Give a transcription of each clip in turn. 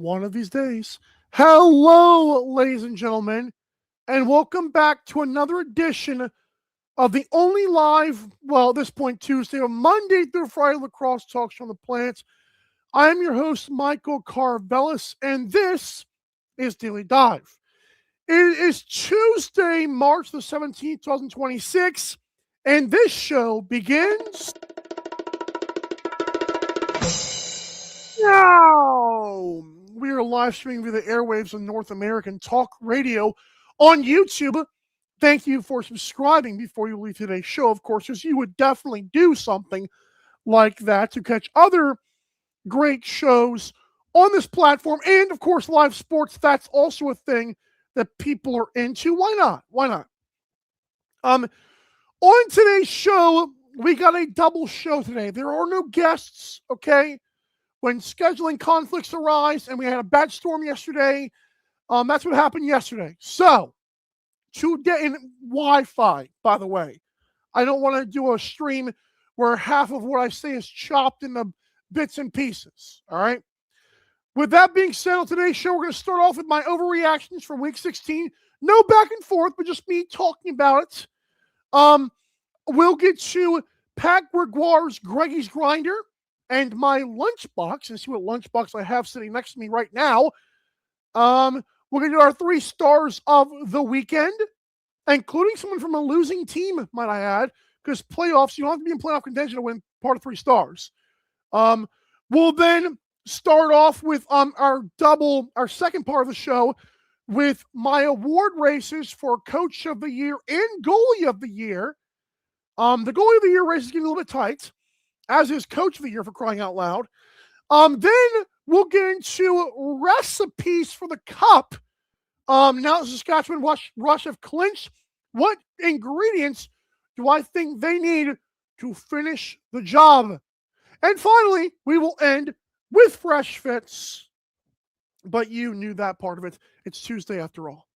one of these days. Hello, ladies and gentlemen, and welcome back to another edition of the only live, well, at this point, Tuesday, or Monday through Friday lacrosse talks on the planet. I am your host, Michael Karvelis, and this is Daily Dive. It is Tuesday, March the 17th, 2026, and this show begins now. We are live streaming via the airwaves of North American Talk Radio on YouTube. Thank you for subscribing before you leave today's show, of course, because you would definitely do something like that to catch other great shows on this platform. And, of course, live sports, that's also a thing that people are into. Why not? Why not? On today's show, we got a double show today. There are no guests, okay? When scheduling conflicts arise, and we had a bad storm yesterday, that's what happened yesterday. So, today, in Wi-Fi, by the way, I don't want to do a stream where half of what I say is chopped into bits and pieces, all right? With that being said, on today's show, we're going to start off with my overreactions from Week 16. No back and forth, but just me talking about it. We'll get to Pat Gregoire's Greggy's Grinder and my lunchbox, and see what lunchbox I have sitting next to me right now. We're going to do our 3 stars of the weekend, including someone from a losing team, might I add, because playoffs, you don't have to be in playoff contention to win part of 3 stars. We'll then start off with our second part of the show with my award races for Coach of the Year and Goalie of the Year. The Goalie of the Year race is getting a little bit tight, as is Coach of the Year, for crying out loud. Then we'll get into recipes for the Cup. Now the Saskatchewan Rush have clinched. What ingredients do I think they need to finish the job? And finally, we will end with Fresh Fits. But you knew that part of it. It's Tuesday after all.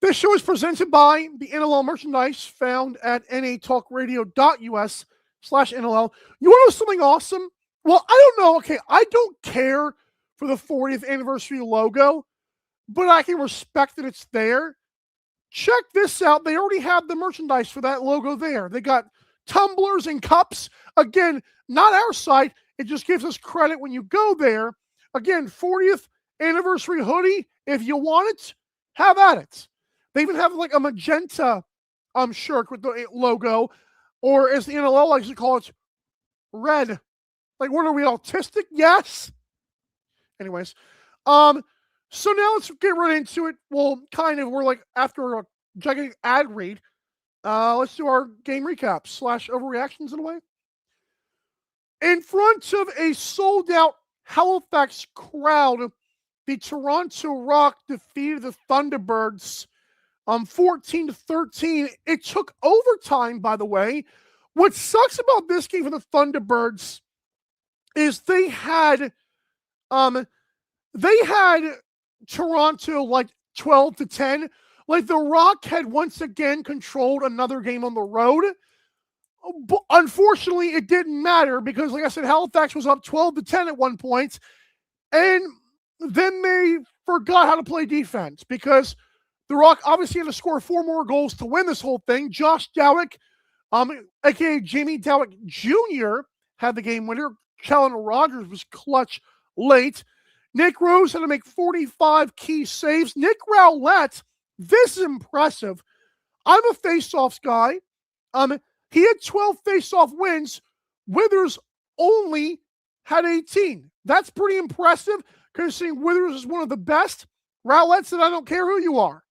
This show is presented by the NLL merchandise found at natalkradio.us/NLL. You want to know something awesome? Well, I don't know. Okay, I don't care for the 40th anniversary logo, but I can respect that it's there. Check this out. They already have the merchandise for that logo there. They got tumblers and cups. Again, not our site. It just gives us credit when you go there. Again, 40th anniversary hoodie. If you want it, have at it. They even have like a magenta shirt with the logo, or as the NLL likes to call it, red. Like, what are we, autistic? Yes. Anyways, so now let's get right into it. Well, kind of. We're like after a gigantic ad read. Let's do our game recaps / overreactions in a way. In front of a sold-out Halifax crowd, the Toronto Rock defeated the Thunderbirds 14-13. It took overtime, by the way. What sucks about this game for the Thunderbirds is they had Toronto like 12-10. Like, the Rock had once again controlled another game on the road. But unfortunately, it didn't matter because, like I said, Halifax was up 12-10 at one point, and then they forgot how to play defense because the Rock obviously had to score 4 more goals to win this whole thing. Josh Dowick, aka Jamie Dowick Jr., had the game winner. Kellen Rogers was clutch late. Nick Rose had to make 45 key saves. Nick Rowlett, this is impressive. I'm a face-offs guy. He had 12 face-off wins. Withers only had 18. That's pretty impressive, considering Withers is one of the best. Rowlett said, I don't care who you are.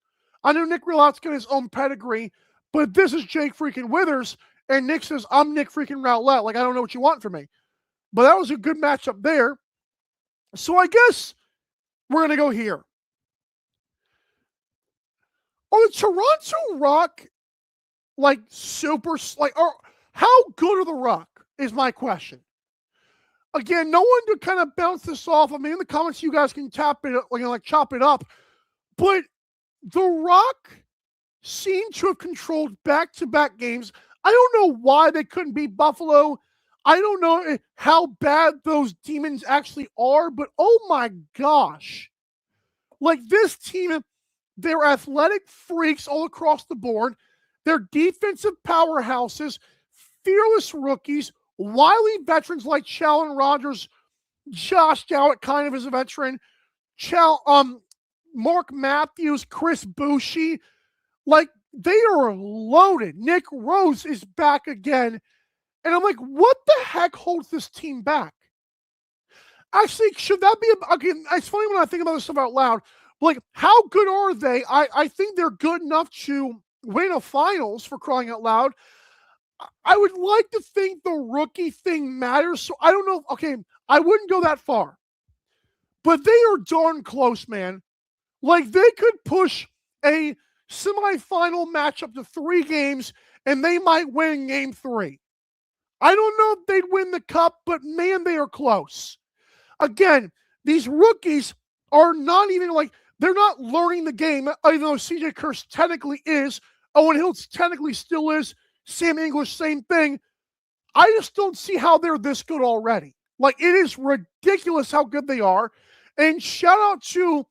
I know Nick Rowlett's got his own pedigree, but this is Jake freaking Withers, and Nick says, I'm Nick freaking Rowlett. Like, I don't know what you want from me. But that was a good matchup there. So I guess we're going to go here. Are the Toronto Rock like super, like, or how good are the Rock is my question. Again, no one to kind of bounce this off. I mean, in the comments, you guys can tap it, like chop it up. But the Rock seem to have controlled back-to-back games. I don't know why they couldn't beat Buffalo. I don't know how bad those demons actually are, but oh my gosh. Like this team, they're athletic freaks all across the board. They're defensive powerhouses, fearless rookies, wily veterans like Challen Rogers, Josh Jowett kind of is a veteran, Mark Matthews, Chris Bushi. Like, they are loaded. Nick Rose is back again. And I'm like, what the heck holds this team back? Actually, should that be okay? It's funny when I think about this stuff out loud. Like, how good are they? I think they're good enough to win a finals, for crying out loud. I would like to think the rookie thing matters. So I don't know. Okay, I wouldn't go that far. But they are darn close, man. Like, they could push a semifinal matchup to 3 games, and they might win game 3. I don't know if they'd win the cup, but man, they are close. Again, these rookies are not even like, they're not learning the game, even though CJ Kurse technically is. Owen Hiltz technically still is. Sam English, same thing. I just don't see how they're this good already. Like, it is ridiculous how good they are. And shout out to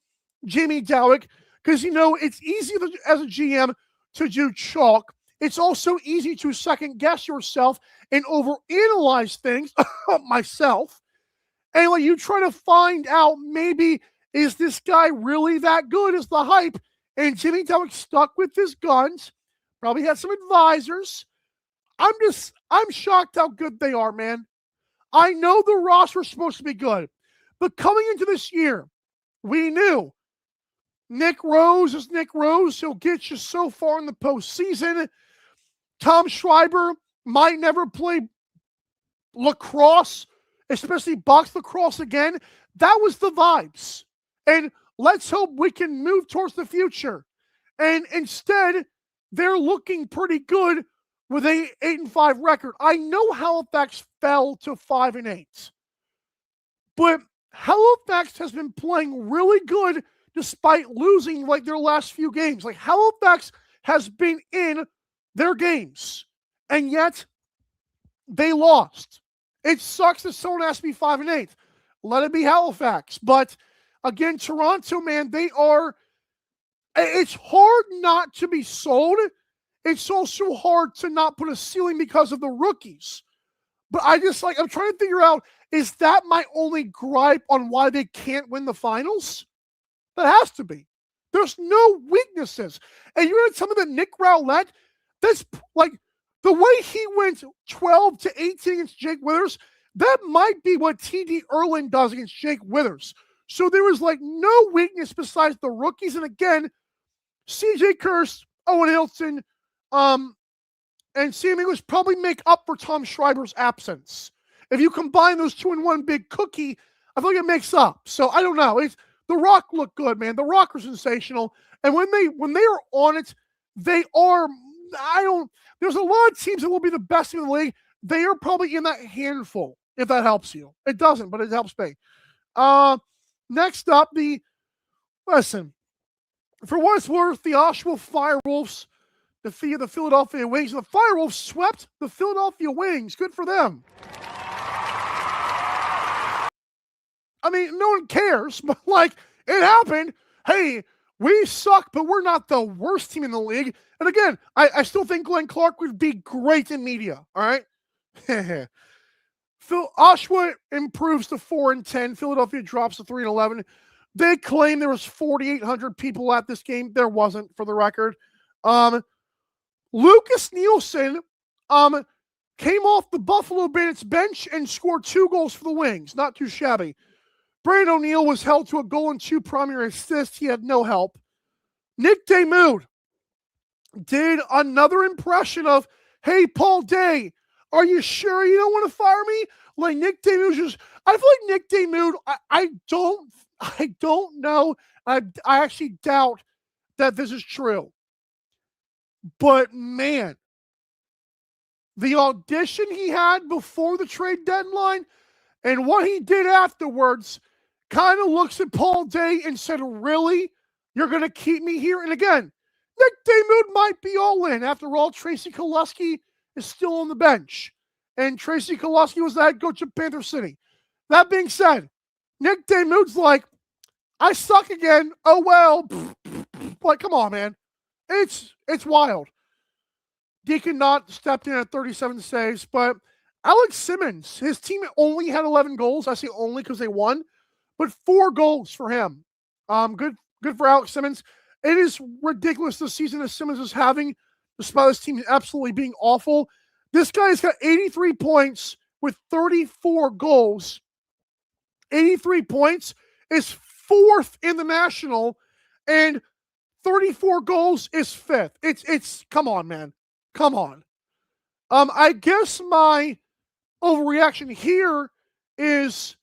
Jamie Dowick, because, you know, it's easy as a GM to do chalk. It's also easy to second guess yourself and overanalyze things myself. And like, you try to find out, maybe, is this guy really that good? Is the hype? And Jimmy Dowick stuck with his guns. Probably had some advisors. I'm shocked how good they are, man. I know the roster was supposed to be good, but coming into this year, we knew Nick Rose is Nick Rose. He'll get you so far in the postseason. Tom Schreiber might never play lacrosse, especially box lacrosse again. That was the vibes. And let's hope we can move towards the future. And instead, they're looking pretty good with a 8-5 record. I know Halifax fell to 5-8, but Halifax has been playing really good despite losing like their last few games. Like, Halifax has been in their games, and yet they lost. It sucks that someone has to be 5-8. Let it be Halifax. But again, Toronto, man, it's hard not to be sold. It's also hard to not put a ceiling because of the rookies. But I'm trying to figure out, is that my only gripe on why they can't win the finals? That has to be. There's no weaknesses. And you're going to tell me that Nick Rowlett, that's like, the way he went 12-18 against Jake Withers, that might be what TD Erlin does against Jake Withers. So there was like no weakness besides the rookies. And again, CJ Kurse, Owen Hilton, and Sam English probably make up for Tom Schreiber's absence. If you combine those two in one big cookie, I feel like it makes up. So I don't know. The Rock looked good, man. The Rock are sensational. And when they are on it, they are, there's a lot of teams that will be the best in the league. They are probably in that handful, if that helps you. It doesn't, but it helps me. Next up, for what it's worth, the Oshawa Firewolves defeated the Philadelphia Wings. The Firewolves swept the Philadelphia Wings. Good for them. I mean, no one cares, but like, it happened. Hey, we suck, but we're not the worst team in the league. And again, I still think Glenn Clark would be great in media. All right. Oshawa improves to 4-10. Philadelphia drops to 3-11. They claim there was 4,800 people at this game. There wasn't, for the record. Lucas Nielsen came off the Buffalo Bandits bench and scored 2 goals for the Wings. Not too shabby. Brandon O'Neill was held to a goal and 2 primary assists. He had no help. Nick Damoud did another impression of, hey, Paul Day, are you sure you don't want to fire me? Like, Nick Damoud I feel like Nick Damoud, I don't know. I actually doubt that this is true. But man, the audition he had before the trade deadline and what he did afterwards kind of looks at Paul Day and said, really? You're going to keep me here? And again, Nick Damoud might be all in. After all, Tracy Koleski is still on the bench. and Tracy Koloski was the head coach of Panther City. That being said, Nick Damude's like, I suck again. Oh, well. Like, come on, man. It's wild. Deacon Knott stepped in at 37 saves, but Alex Simmons, his team only had 11 goals. I say only because they won, but 4 goals for him. Good for Alex Simmons. It is ridiculous the season that Simmons is having, despite his team absolutely being awful. This guy's got 83 points with 34 goals. 83 points is 4th in the National, and 34 goals is 5th. It's come on, man. Come on. I guess my overreaction here is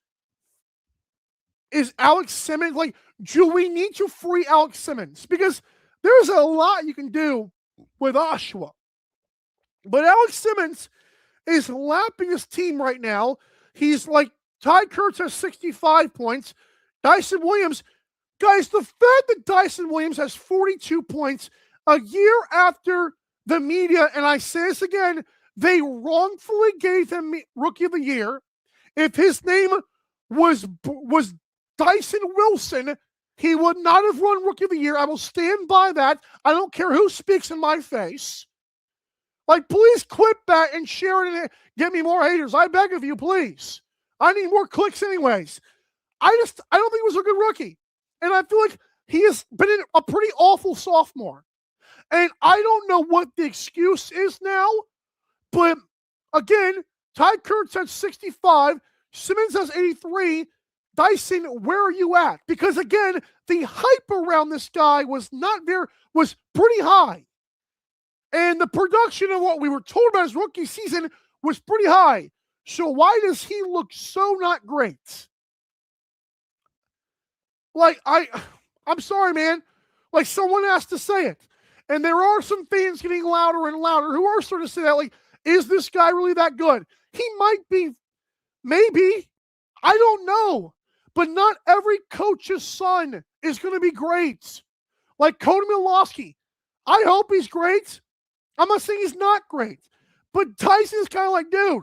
Alex Simmons. Like, do we need to free Alex Simmons? Because there's a lot you can do with Oshawa. But Alex Simmons is lapping his team right now. He's like, Ty Kurtz has 65 points. Dyson Williams, guys, the fact that Dyson Williams has 42 points a year after the media, and I say this again, they wrongfully gave him Rookie of the Year. If his name was Dyson Wilson, he would not have won Rookie of the Year. I will stand by that. I don't care who speaks in my face. Like, please clip that and share it and get me more haters. I beg of you, please. I need more clicks anyways. I don't think he was a good rookie. And I feel like he has been a pretty awful sophomore. And I don't know what the excuse is now, but again, Ty Kurtz has 65, Simmons has 83. Dyson, where are you at? Because again, the hype around this guy was pretty high. And the production of what we were told about his rookie season was pretty high. So why does he look so not great? Like, I'm sorry, man. Like, someone has to say it. And there are some fans getting louder and louder who are starting to say that, like, is this guy really that good? He might be, maybe. I don't know. But not every coach's son is going to be great. Like Cody Milwaukee. I hope he's great. I'm not saying he's not great. But Tyson's kind of like, dude,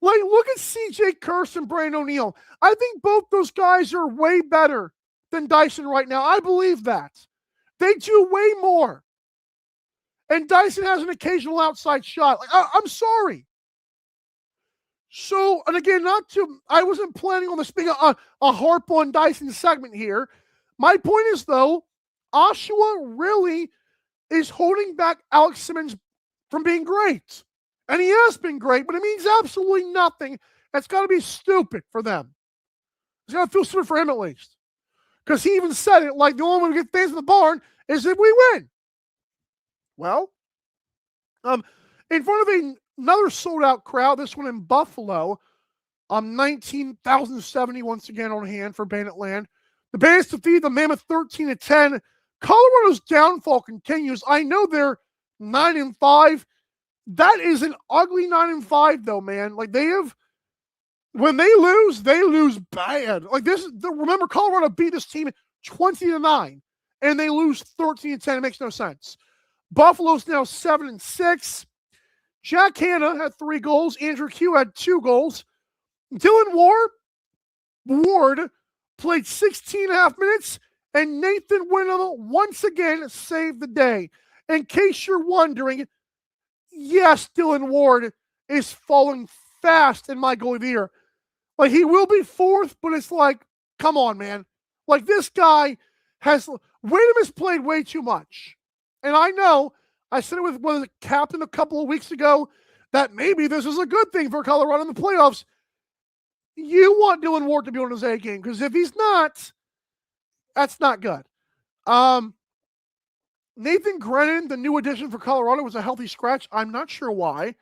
like, look at CJ Kirst and Brandon O'Neill. I think both those guys are way better than Dyson right now. I believe that. They do way more. And Dyson has an occasional outside shot. Like, I'm sorry. So, and again, I wasn't planning on this being a harp on Dyson segment here. My point is, though, Oshawa really is holding back Alex Simmons from being great. And he has been great, but it means absolutely nothing. That's got to be stupid for them. It's got to feel stupid for him at least. Because he even said it, like, the only way we get fans in the barn is if we win. Well, in front of another sold-out crowd, this one in Buffalo, 19,070 once again on hand for Banditland. The Bandits defeat the Mammoth 13-10. Colorado's downfall continues. I know they're 9-5. That is an ugly 9-5, though, man. Like, when they lose bad. Like, remember, Colorado beat this team 20-9, and they lose 13-10. It makes no sense. Buffalo's now 7-6. Jack Hanna had 3 goals. Andrew Q had 2 goals. Dylan Ward played 16.5 minutes, and Nathan Winham once again saved the day. In case you're wondering, yes, Dylan Ward is falling fast in my goalie of the year. Like, he will be 4th, but it's like, come on, man. Like, this guy Winham has played way too much. And I know, I said it with the captain a couple of weeks ago, that maybe this is a good thing for Colorado in the playoffs. You want Dylan Ward to be on his A game, because if he's not, that's not good. Nathan Grennan, the new addition for Colorado, was a healthy scratch. I'm not sure why. I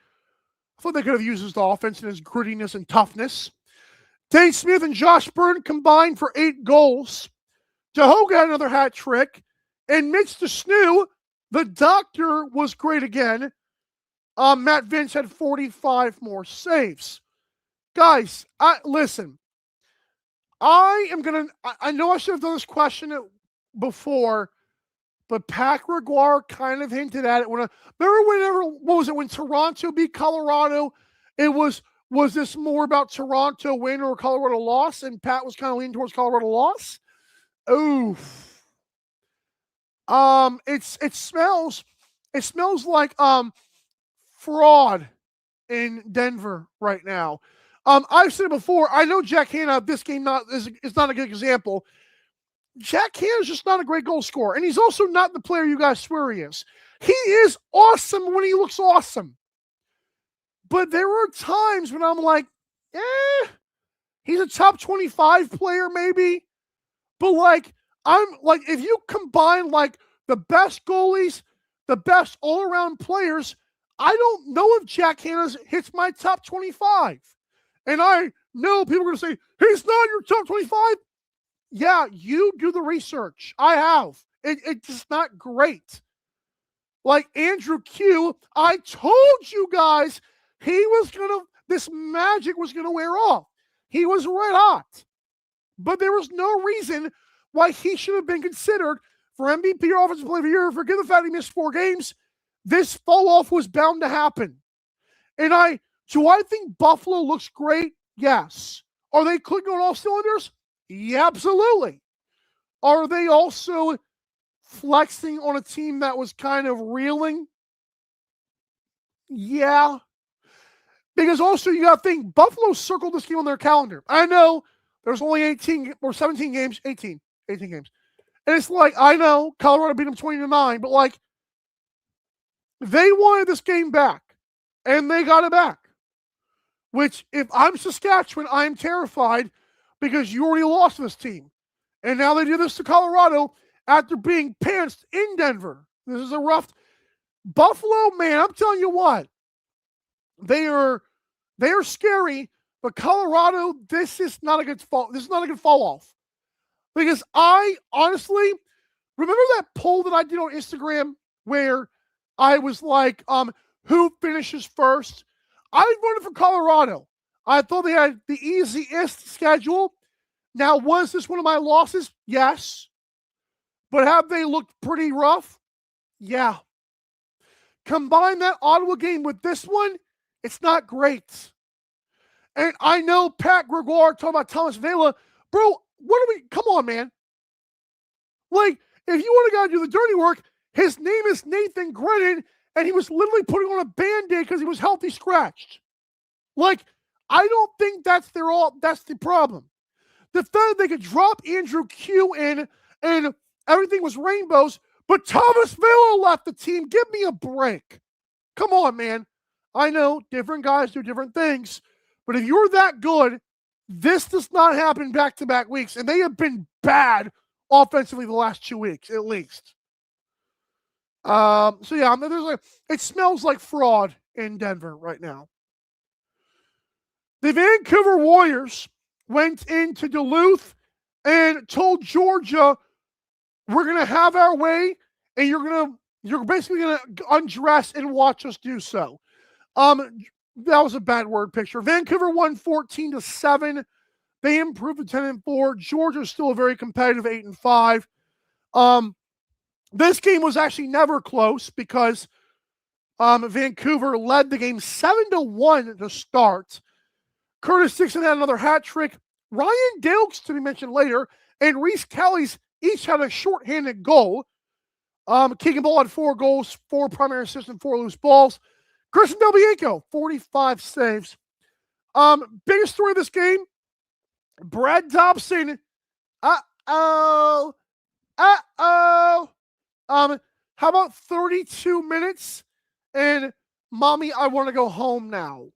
thought they could have used his offense and his grittiness and toughness. Dane Smith and Josh Byrne combined for 8 goals. DeHoga had another hat trick. And Mitch DeSnew, the doctor, was great again. Matt Vince had 45 more saves. Guys, listen. I know I should have done this question before, but Pat Gregoire kind of hinted at it. When Toronto beat Colorado It was this more about Toronto win or Colorado loss? And Pat was kind of leaning towards Colorado loss. Oof. It smells like fraud in Denver right now. I've said it before. I know Jack Hanna, this game is not a good example. Jack Hanna's just not a great goal scorer, and he's also not the player you guys swear he is. He is awesome when he looks awesome. But there are times when I'm like, he's a top 25 player maybe. But like, I'm like, if you combine like the best goalies, the best all-around players, I don't know if Jack Hanna hits my top 25. And I know people are going to say, he's not your top 25. Yeah, you do the research. I have. It's just not great. Like Andrew Q, I told you guys this magic was going to wear off. He was red hot. But there was no reason why he should have been considered for MVP or Offensive Player of the Year. Forget the fact he missed 4 games. This fall off was bound to happen. And do I think Buffalo looks great? Yes. Are they clicking on all cylinders? Yeah, absolutely. Are they also flexing on a team that was kind of reeling? Yeah. Because also you got to think, Buffalo circled this game on their calendar. I know there's only 18 or 17 games, 18 games. And it's like, I know Colorado beat them 20-9, but like, they wanted this game back, and they got it back. Which, if I'm Saskatchewan, I'm terrified because you already lost this team. And now they do this to Colorado after being pantsed in Denver. This is a rough... Buffalo, man, I'm telling you what. They are scary, but Colorado, this is not a good fall off. Because I honestly remember that poll that I did on Instagram where I was like, who finishes first? I voted for Colorado. I thought they had the easiest schedule. Now, was this one of my losses? Yes. But have they looked pretty rough? Yeah. Combine that Ottawa game with this one, it's not great. And I know Pat Gregoire talking about Thomas Vela. Bro, come on, man. Like, if you want to go do the dirty work, his name is Nathan Grennan, and he was literally putting on a Band-Aid because he was healthy scratched. Like, I don't think that's the problem. The fact that they could drop Andrew Q in and everything was rainbows, but Thomas Vela left the team. Give me a break. Come on, man. I know different guys do different things, but if you're that good, this does not happen back-to-back weeks, and they have been bad offensively the last 2 weeks, at least. So yeah, it smells like fraud in Denver right now. The Vancouver Warriors went into Duluth and told Georgia, we're going to have our way, and you're basically going to undress and watch us do so. That was a bad word picture. Vancouver won 14-7. They improved to 10-4. Georgia's still a very competitive 8-5. This game was actually never close because Vancouver led the game 7-1 to start. Curtis Dixon had another hat trick. Ryan Dilks, to be mentioned later, and Reese Kelly's each had a shorthanded goal. Keegan Ball had 4 goals, 4 primary assists, and 4 loose balls. Christian Del Bianco, 45 saves. Biggest story of this game, Brad Dobson. How about 32 minutes and mommy, I want to go home now.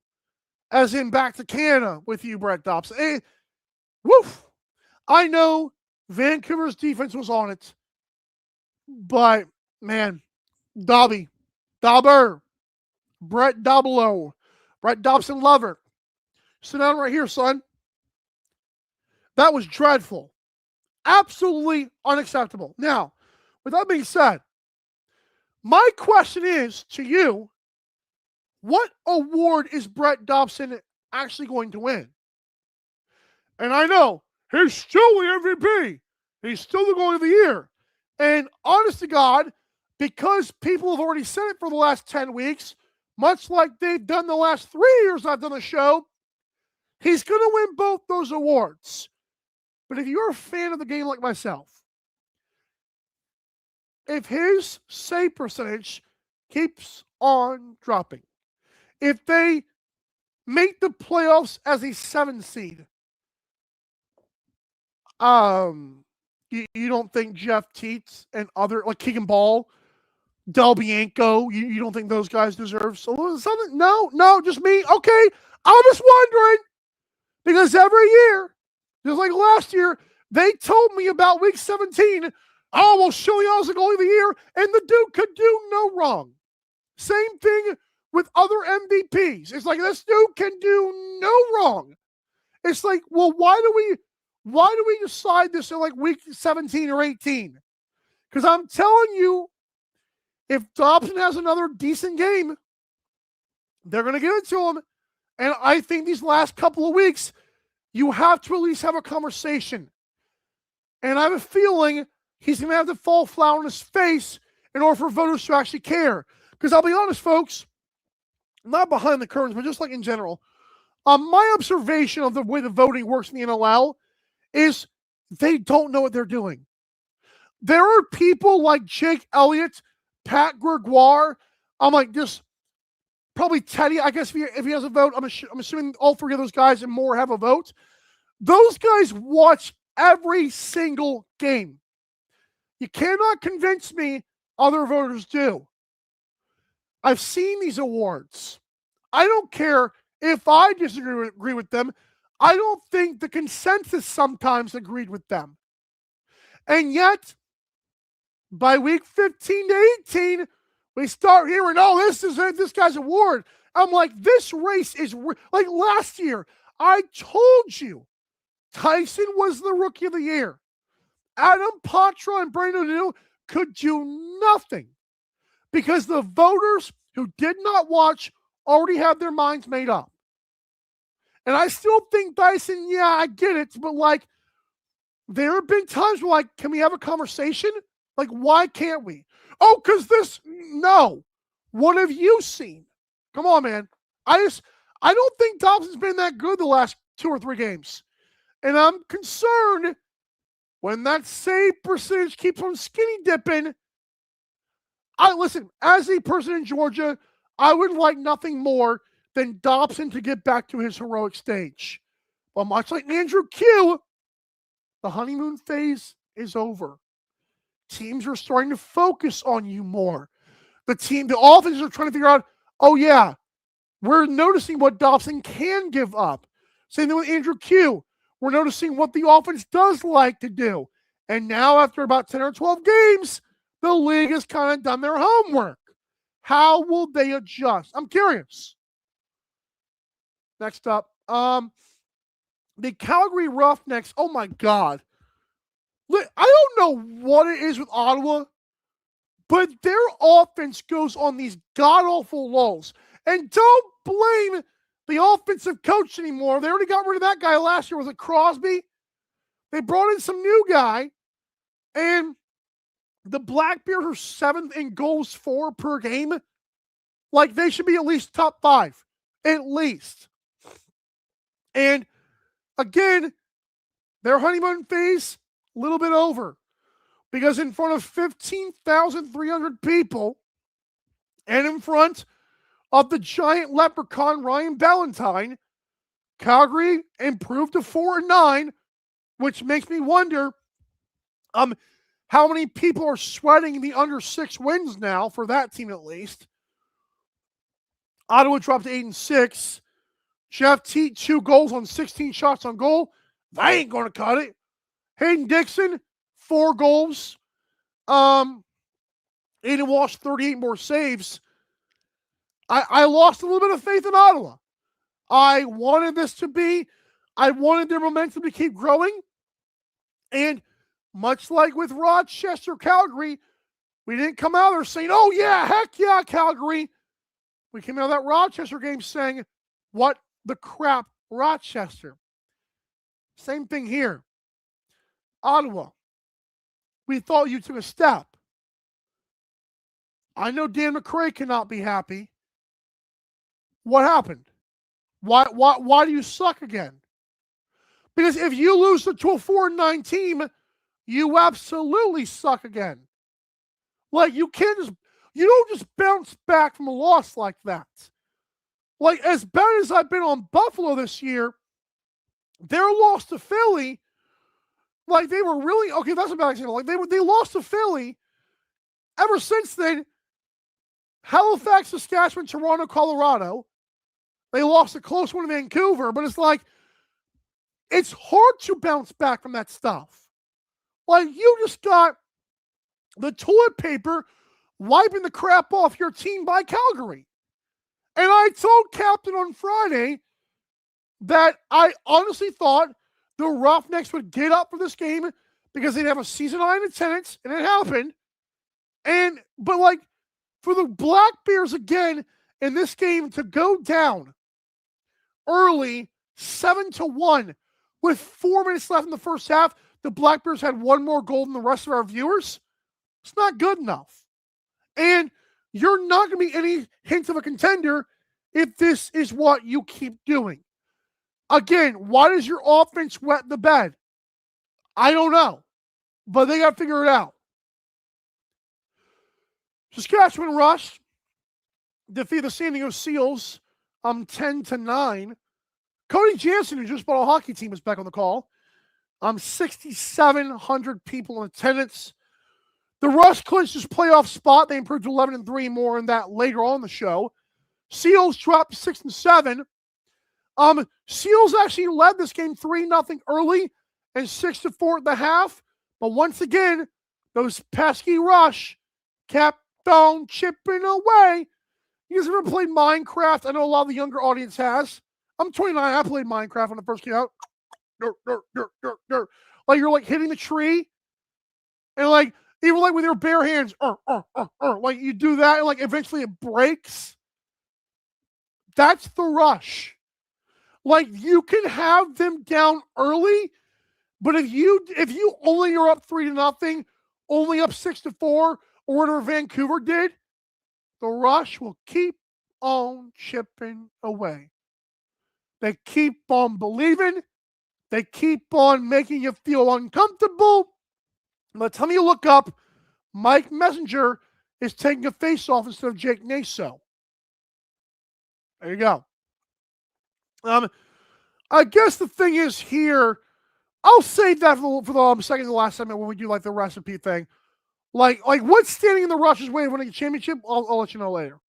As in back to Canada with you, Brett Dobson. Woof. I know Vancouver's defense was on it. But, man, Brett Dobson lover. Sit down right here, son. That was dreadful. Absolutely unacceptable. Now, with that being said, my question is to you, what award is Brett Dobson actually going to win? And I know, he's still the MVP. He's still the goalie of the year. And honest to God, because people have already said it for the last 10 weeks, much like they've done the last 3 years I've done the show, he's going to win both those awards. But if you're a fan of the game like myself, if his save percentage keeps on dropping, if they make the playoffs as a 7 seed, you don't think Jeff Teets and other, like Keegan Ball, Del Bianco, you don't think those guys deserve something? No, just me. Okay, I'm just wondering, because every year, just like last year, they told me about week 17, oh, well, Shiliano's the goalie of the year, and the dude could do no wrong. Same thing with other MVPs. It's like, this dude can do no wrong. It's like, well, why do we decide this in like week 17 or 18? Because I'm telling you, if Dobson has another decent game, they're going to give it to him. And I think these last couple of weeks, you have to at least have a conversation. And I have a feeling he's going to have to fall flat on his face in order for voters to actually care. Because I'll be honest, folks, not behind the curtains, but just like in general, my observation of the way the voting works in the NLL is they don't know what they're doing. There are people like Jake Elliott, Pat Gregoire, I'm like just probably Teddy, I guess if he has a vote, I'm assuming all 3 of those guys and more have a vote. Those guys watch every single game. You cannot convince me other voters do. I've seen these awards. I don't care if I disagree with them. I don't think the consensus sometimes agreed with them. And yet, by week 15 to 18, we start hearing, oh, this guy's award. I'm like, this race is like last year. I told you, Tyson was the rookie of the year. Adam Poitras and Brandon O'Neill could do nothing because the voters who did not watch already have their minds made up. And I still think Dyson, yeah, I get it, but like, there have been times where like, can we have a conversation? Like, why can't we? Oh, because no. What have you seen? Come on, man. I don't think Dobson's been that good the last 2 or 3 games. And I'm concerned when that save percentage keeps on skinny dipping. Listen, as a person in Georgia, I would like nothing more than Dobson to get back to his heroic stage. But much like Andrew Q, the honeymoon phase is over. Teams are starting to focus on you more. The offenses are trying to figure out, oh yeah, we're noticing what Dobson can give up. Same thing with Andrew Q. We're noticing what the offense does like to do. And now after about 10 or 12 games, the league has kind of done their homework. How will they adjust? I'm curious. Next up, the Calgary Roughnecks. Oh my God. I don't know what it is with Ottawa, but their offense goes on these god-awful lulls. And don't blame the offensive coach anymore. They already got rid of that guy last year. Was it Crosby? They brought in some new guy, and the Blackbears are 7th in goals for per game. Like, they should be at least top 5. At least. And, again, their honeymoon phase, a little bit over. Because in front of 15,300 people, and in front of the giant leprechaun Ryan Ballantyne, Calgary improved to 4-9, which makes me wonder how many people are sweating the under 6 wins now for that team at least. Ottawa dropped to 8-6. Jeff Teat, 2 goals on 16 shots on goal. They ain't going to cut it. Hayden Dixon, 4 goals. Aiden Walsh, 38 more saves. I lost a little bit of faith in Ottawa. I wanted their momentum to keep growing. And much like with Rochester, Calgary, we didn't come out there saying, oh yeah, heck yeah, Calgary. We came out of that Rochester game saying, what the crap, Rochester. Same thing here. Ottawa, we thought you took a step. I know Dan McCray cannot be happy. What happened? Why do you suck again? Because if you lose to a 4-9 team, you absolutely suck again. Like, you don't just bounce back from a loss like that. Like, as bad as I've been on Buffalo this year, their loss to Philly, like, they were really, okay, that's a bad example. Like, they lost to Philly. Ever since then, Halifax, Saskatchewan, Toronto, Colorado, they lost a close one to Vancouver, but it's like, it's hard to bounce back from that stuff. Like, you just got the toilet paper wiping the crap off your team by Calgary. And I told Captain on Friday that I honestly thought the Roughnecks would get up for this game because they'd have a season high in attendance, and it happened. But like, for the Black Bears again in this game to go down early 7-1 with 4 minutes left in the first half, the Black Bears had one more goal than the rest of our viewers. It's not good enough. And you're not going to be any hint of a contender if this is what you keep doing. Again, why does your offense wet the bed? I don't know. But they got to figure it out. Saskatchewan Rush defeat the San Diego Seals 10-9. Cody Jansen, who just bought a hockey team, is back on the call. 6,700 people in attendance. The Rush clinched his playoff spot. They improved to 11-3. More on that later on in the show. Seals dropped to 6-7. Seals actually led this game 3-0 early and 6-4 at the half. But once again, those pesky Rush kept on chipping away. You guys ever played Minecraft? I know a lot of the younger audience has. I'm 29. I played Minecraft when it first came out. Like, you're like hitting the tree, and like, even like with your bare hands, like you do that, and like eventually it breaks. That's the Rush. Like, you can have them down early, but if you only are up 3-0, only up 6-4, or whatever Vancouver did, the Rush will keep on chipping away. They keep on believing. They keep on making you feel uncomfortable. By the time you look up, Mike Messenger is taking a face-off instead of Jake Naso. There you go. I guess the thing is here, I'll save that for the second to last segment when we do like the recipe thing. Like what's standing in the Rush's way of winning a championship, I'll let you know later.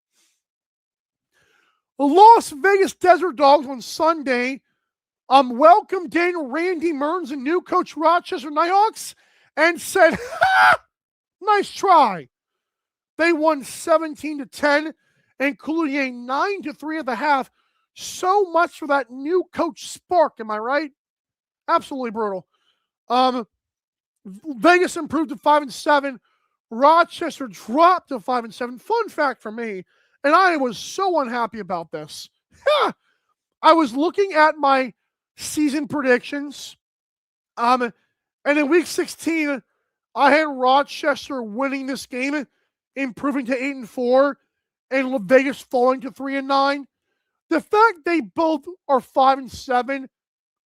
The Las Vegas Desert Dogs on Sunday welcomed in Randy Mearns, a new coach, Rochester Nighthawks, and said, nice try. They won 17-10, including a 9-3 at the half. So much for that new coach spark, am I right? Absolutely brutal. Vegas improved to 5-7. Rochester dropped to 5-7. Fun fact for me, and I was so unhappy about this. I was looking at my season predictions, and in week 16, I had Rochester winning this game, improving to 8-4, and Vegas falling to 3-9. The fact they both are 5-7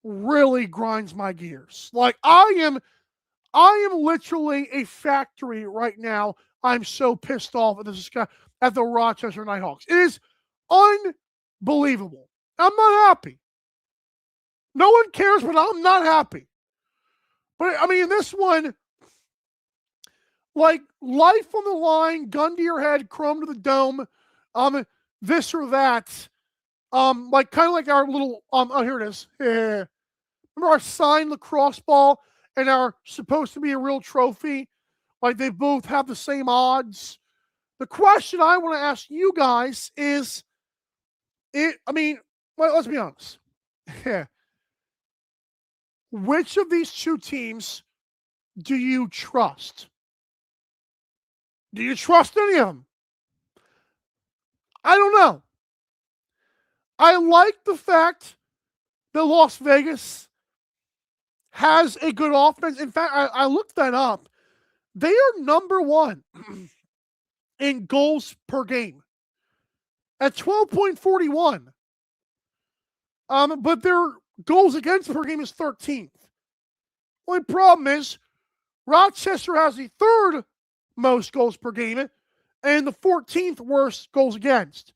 really grinds my gears. Like, I am literally a factory right now. I'm so pissed off at the Rochester Nighthawks. It is unbelievable. I'm not happy. No one cares, but I'm not happy. But I mean, this one, like, life on the line, gun to your head, chrome to the dome, this or that. Like, kind of like our little, oh, here it is. Remember our signed lacrosse ball and our supposed to be a real trophy? Like, they both have the same odds. The question I want to ask you guys is, let's be honest. Which of these two teams do you trust? Do you trust any of them? I don't know. I like the fact that Las Vegas has a good offense. In fact, I looked that up. They are number one in goals per game. at 12.41. But their goals against per game is 13th. Only problem is Rochester has the third most goals per game and the 14th worst goals against,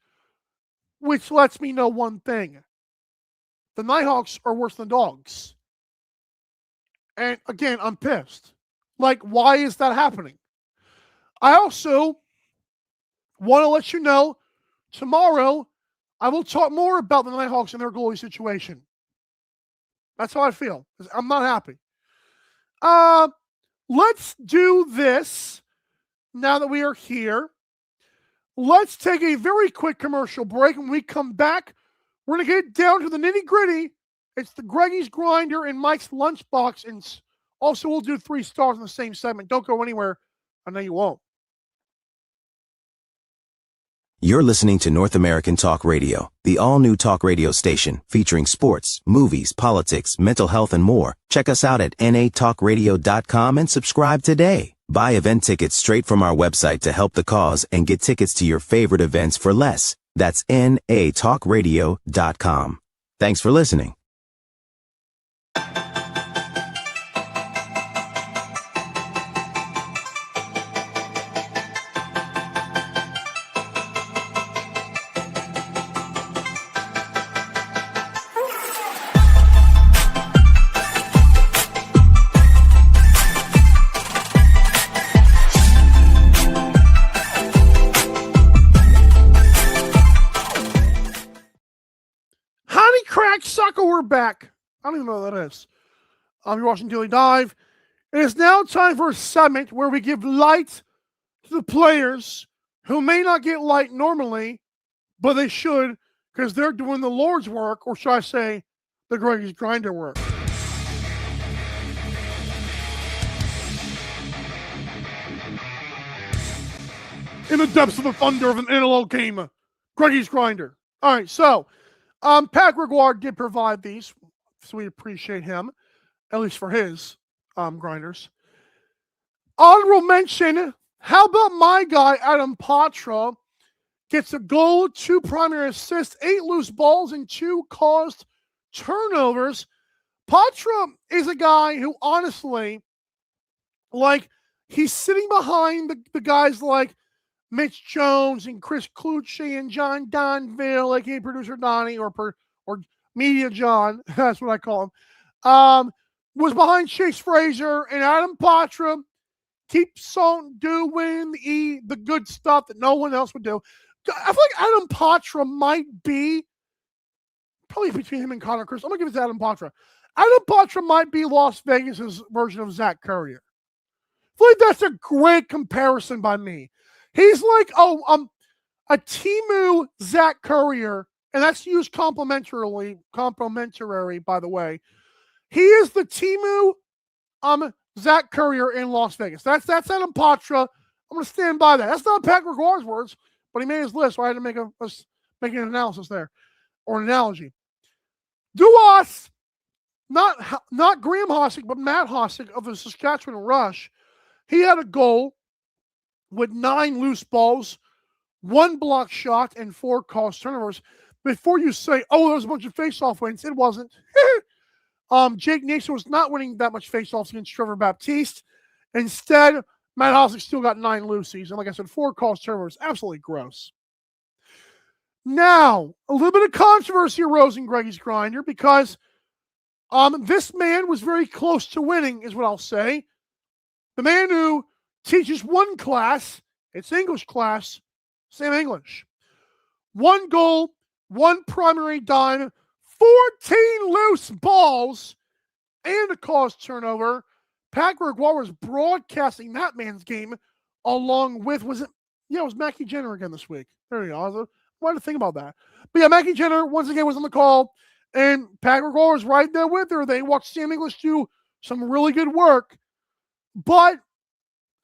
which lets me know one thing. The Nighthawks are worse than Dogs. And again, I'm pissed. Like, why is that happening? I also want to let you know, tomorrow, I will talk more about the Nighthawks and their goalie situation. That's how I feel. I'm not happy. Let's do this now that we are here. Let's take a very quick commercial break. When we come back, we're going to get down to the nitty-gritty. It's the Greggy's Grinder and Mike's Lunchbox. And also, we'll do 3 stars in the same segment. Don't go anywhere. I know you won't. You're listening to North American Talk Radio, the all-new talk radio station featuring sports, movies, politics, mental health, and more. Check us out at natalkradio.com and subscribe today. Buy event tickets straight from our website to help the cause and get tickets to your favorite events for less. That's natalkradio.com. Thanks for listening. Sucker, we're back. I don't even know what that is. You're watching Daily Dive. It is now time for a segment where we give light to the players who may not get light normally, but they should because they're doing the Lord's work, or should I say, the Greggy's Grinder work. In the depths of the thunder of an NLL game, Greggy's Grinder. All right, so Pat Gregoire did provide these, so we appreciate him, at least for his grinders. Honorable mention, how about my guy, Adam Patra, gets a goal, 2 primary assists, 8 loose balls, and 2 caused turnovers. Patra is a guy who, honestly, like, he's sitting behind the guys like Mitch Jones and Chris Clucci and John Donville, aka producer Donnie, or Media John, that's what I call him, was behind Chase Fraser, and Adam Patra keeps on doing the good stuff that no one else would do. I feel like Adam Patra might be, probably between him and Connor Chris, I'm going to give it to Adam Patra. Adam Patra might be Las Vegas's version of Zach Currier. I feel like that's a great comparison by me. He's like, a Timu Zach Currier, and that's used complimentary, by the way. He is the Timu Zach Currier in Las Vegas. That's Adam Patra. I'm going to stand by that. That's not Pat Gregoire's words, but he made his list, so I had to make an analysis there, or an analogy. Duas, not Graham Hossick, but Matt Hossick of the Saskatchewan Rush, he had a goal with 9 loose balls, 1 block shot, and 4 caused turnovers. Before you say, oh, there was a bunch of face-off wins, it wasn't. Jake Nason was not winning that much face-offs against Trevor Baptiste. Instead, Matt Hossick still got 9 loosies, and like I said, 4 caused turnovers. Absolutely gross. Now, a little bit of controversy arose in Greggy's Grinder because this man was very close to winning, is what I'll say. The man who teaches one class, it's English class, Sam English. 1 goal, 1 primary dime, 14 loose balls, and a caused turnover. Pat Gregoire was broadcasting that man's game along with, it was Mackie Jenner again this week. There you go. Why did I think about that? But yeah, Mackie Jenner once again was on the call, and Pat Gregoire was right there with her. They watched Sam English do some really good work, but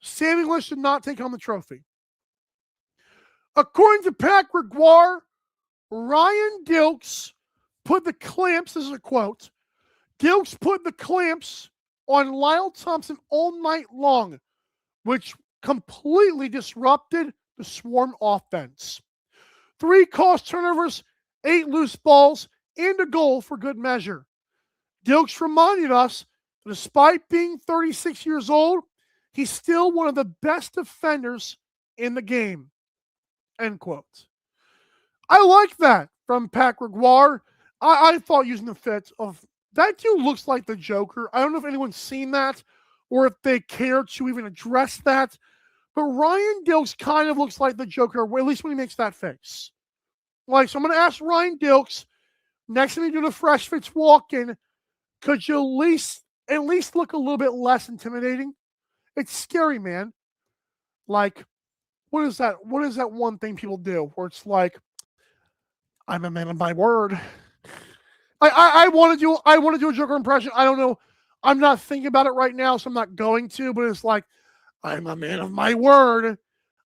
Sam English did not take home the trophy. According to Pat Gregoire, Ryan Dilks put the clamps, this is a quote, Dilks put the clamps on Lyle Thompson all night long, which completely disrupted the Swarm offense. 3 caused turnovers, 8 loose balls, and a goal for good measure. Dilks reminded us that despite being 36 years old, he's still one of the best defenders in the game. End quote. I like that from Pat Gregoire. I thought using the fit of that dude looks like the Joker. I don't know if anyone's seen that or if they care to even address that. But Ryan Dilks kind of looks like the Joker, at least when he makes that face. Like, so I'm going to ask Ryan Dilks, next time you do the Fresh Fits walk-in, could you at least look a little bit less intimidating? It's scary, man. Like, what is that? What is that one thing people do where it's like, I'm a man of my word. I want to do a Joker impression. I don't know. I'm not thinking about it right now, so I'm not going to, but it's like, I'm a man of my word.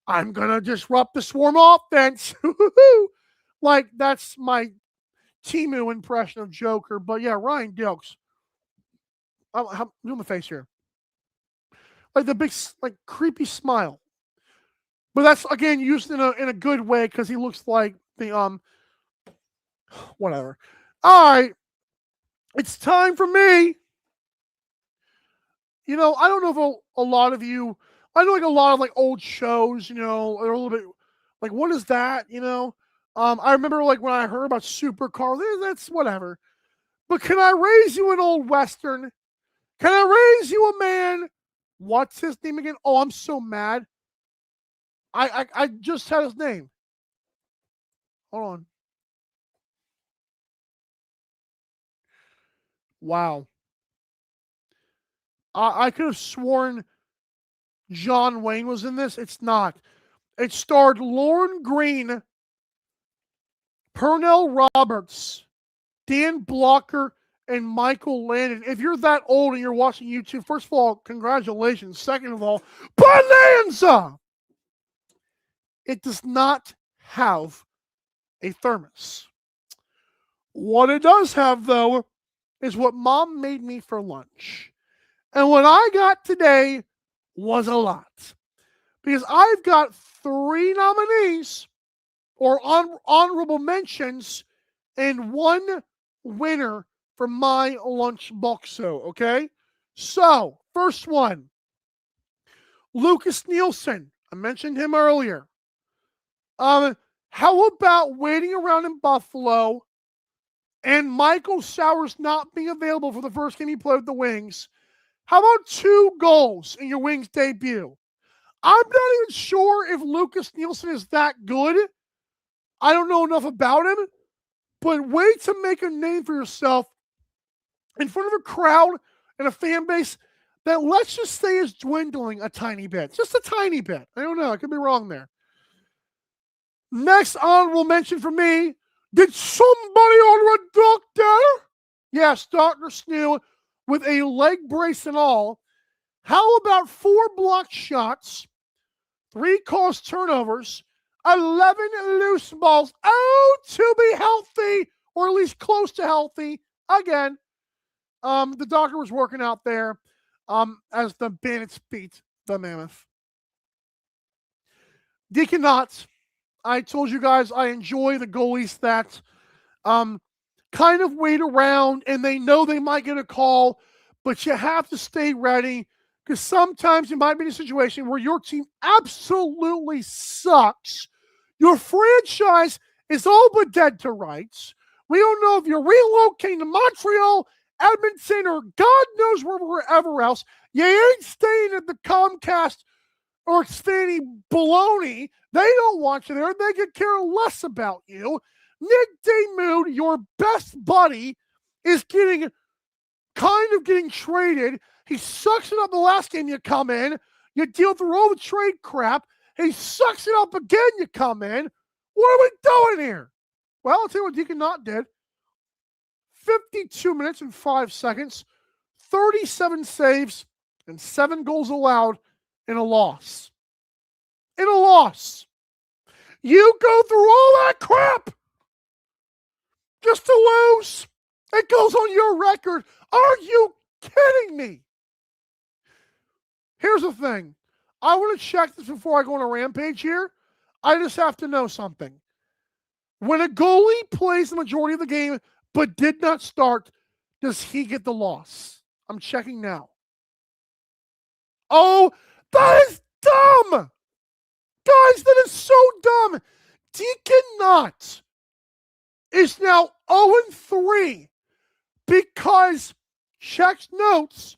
I'm going to disrupt the swarm offense. Like, that's my Timu impression of Joker. But yeah, Ryan Dilks. I'm doing the face here. Like the big, like, creepy smile. But that's, again, used in a good way because he looks like the, whatever. All right. It's time for me. You know, I don't know if a lot of you, I know like a lot of like old shows, you know, are a little bit like, what is that? You know, I remember like when I heard about Supercar, that's whatever. But can I raise you an old Western? Can I raise you a man? What's his name again? Oh, I'm so mad. I just had his name. Hold on. Wow. I could have sworn John Wayne was in this. It's not. It starred Lauren Green, Pernell Roberts, Dan Blocker, and Michael Landon. If you're that old and you're watching YouTube, first of all, congratulations. Second of all, bonanza! It does not have a thermos. What it does have, though, is what Mom made me for lunch. And what I got today was a lot. Because I've got 3 nominees or honorable mentions and 1 winner for my lunch boxo, okay? So, first one, Lucas Nielsen. I mentioned him earlier. How about waiting around in Buffalo and Michael Sowers not being available for the first game he played with the Wings? How about 2 goals in your Wings debut? I'm not even sure if Lucas Nielsen is that good. I don't know enough about him. But way to make a name for yourself in front of a crowd and a fan base that, let's just say, is dwindling a tiny bit. Just a tiny bit. I don't know. I could be wrong there. Next honorable mention for me. Did somebody order a doctor? Yes, Dr. Snoo with a leg brace and all. How about 4 blocked shots, 3 caused turnovers, 11 loose balls? Oh, to be healthy, or at least close to healthy. Again, the doctor was working out there as the Bandits beat the Mammoth. Deacon Knotts. I told you guys I enjoy the goalies that kind of wait around and they know they might get a call, but you have to stay ready because sometimes you might be in a situation where your team absolutely sucks. Your franchise is all but dead to rights. We don't know if you're relocating to Montreal, Edmonton, or God knows wherever else. You ain't staying at the Comcast or Xfinity baloney. They don't want you there. They could care less about you. Nick Damoud, your best buddy, is getting traded. He sucks it up the last game you come in. You deal through all the trade crap. He sucks it up again, you come in. What are we doing here? Well, I'll tell you what Deacon Knott did. 52 minutes and 5 seconds, 37 saves, and 7 goals allowed in a loss. In a loss. You go through all that crap just to lose. It goes on your record. Are you kidding me? Here's the thing. I want to check this before I go on a rampage here. I just have to know something. When a goalie plays the majority of the game but did not start, does he get the loss? I'm checking now. Oh, that is dumb! Guys, that is so dumb! Deacon Knott is now 0-3 because checks notes,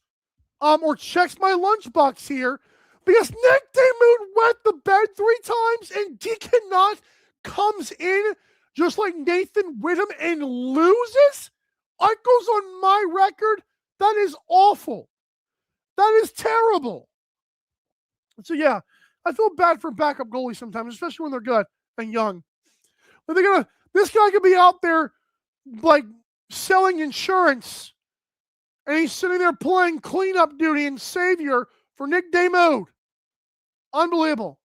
or checks my lunchbox here, because Nick Damoud wet the bed 3 times and Deacon Knott comes in just like Nathan Whittam and loses? That goes on my record. That is awful. That is terrible. So yeah, I feel bad for backup goalies sometimes, especially when they're good and young. But this guy could be out there like selling insurance, and he's sitting there playing cleanup duty and savior for Nick Damoud. Unbelievable.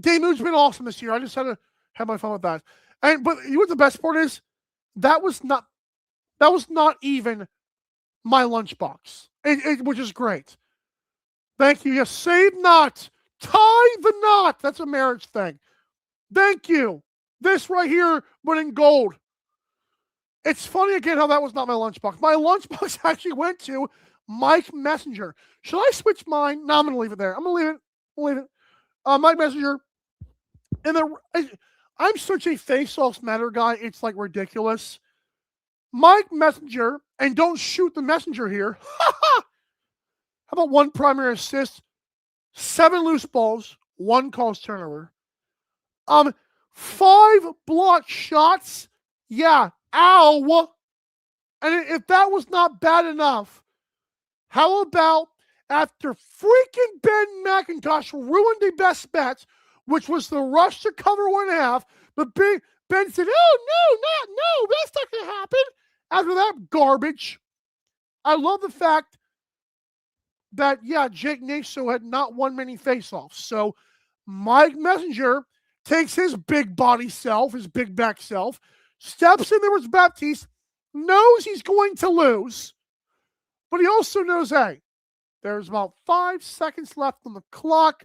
Damoud's been awesome this year. I just had to have my fun with that. But you know what the best part is? That was not even my lunchbox, which is great. Thank you. Yes, save knot, tie the knot. That's a marriage thing. Thank you. This right here, but in gold. It's funny again how that was not my lunchbox. My lunchbox actually went to Mike Messenger. Should I switch mine? No, I'm going to leave it there. I'm going to leave it. Mike Messenger. I'm such a face-offs matter guy. It's like ridiculous. Mike Messenger, and don't shoot the messenger here. How about 1 primary assist, 7 loose balls, 1 caused turnover. 5 block shots. Yeah, ow. And if that was not bad enough, how about after freaking Ben McIntosh ruined the best bets, which was the rush to cover 1.5, but Ben said, oh, no, that's not going to happen. After that garbage, I love the fact that, Jake Naso had not won many faceoffs. So Mike Messenger takes his big body self, his big back self, steps in there with Baptiste, knows he's going to lose, but he also knows, hey, there's about 5 seconds left on the clock.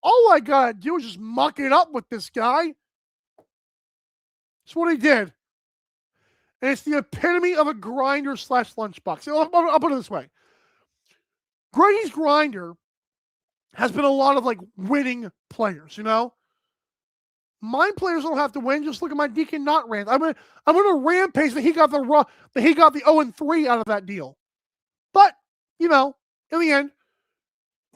All I got to do is just muck it up with this guy. That's what he did. And it's the epitome of a grinder / lunchbox. I'll put it this way. Greggy's grinder has been a lot of like winning players, you know? My players don't have to win. Just look at my Deacon Knott rant. I'm gonna rampage that he got the 0-3 out of that deal. But, in the end,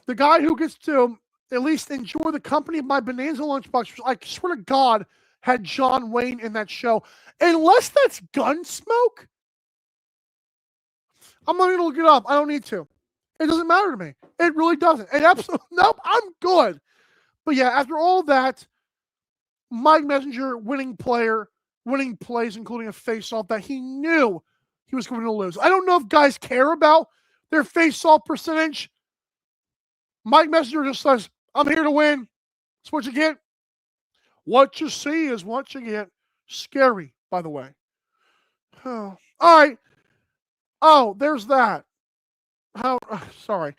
the guy who gets to at least enjoy the company of my Bonanza lunchbox, which I swear to God had John Wayne in that show. Unless that's Gunsmoke, I'm not going to look it up. I don't need to. It doesn't matter to me. It really doesn't. And absolutely, nope, I'm good. But yeah, after all that, Mike Messenger, winning player, winning plays, including a face-off that he knew he was going to lose. I don't know if guys care about their face-off percentage. Mike Messenger just says, I'm here to win. That's what you get. What you see is what you get. Scary, by the way. Oh, all right. Oh, there's that. Sorry.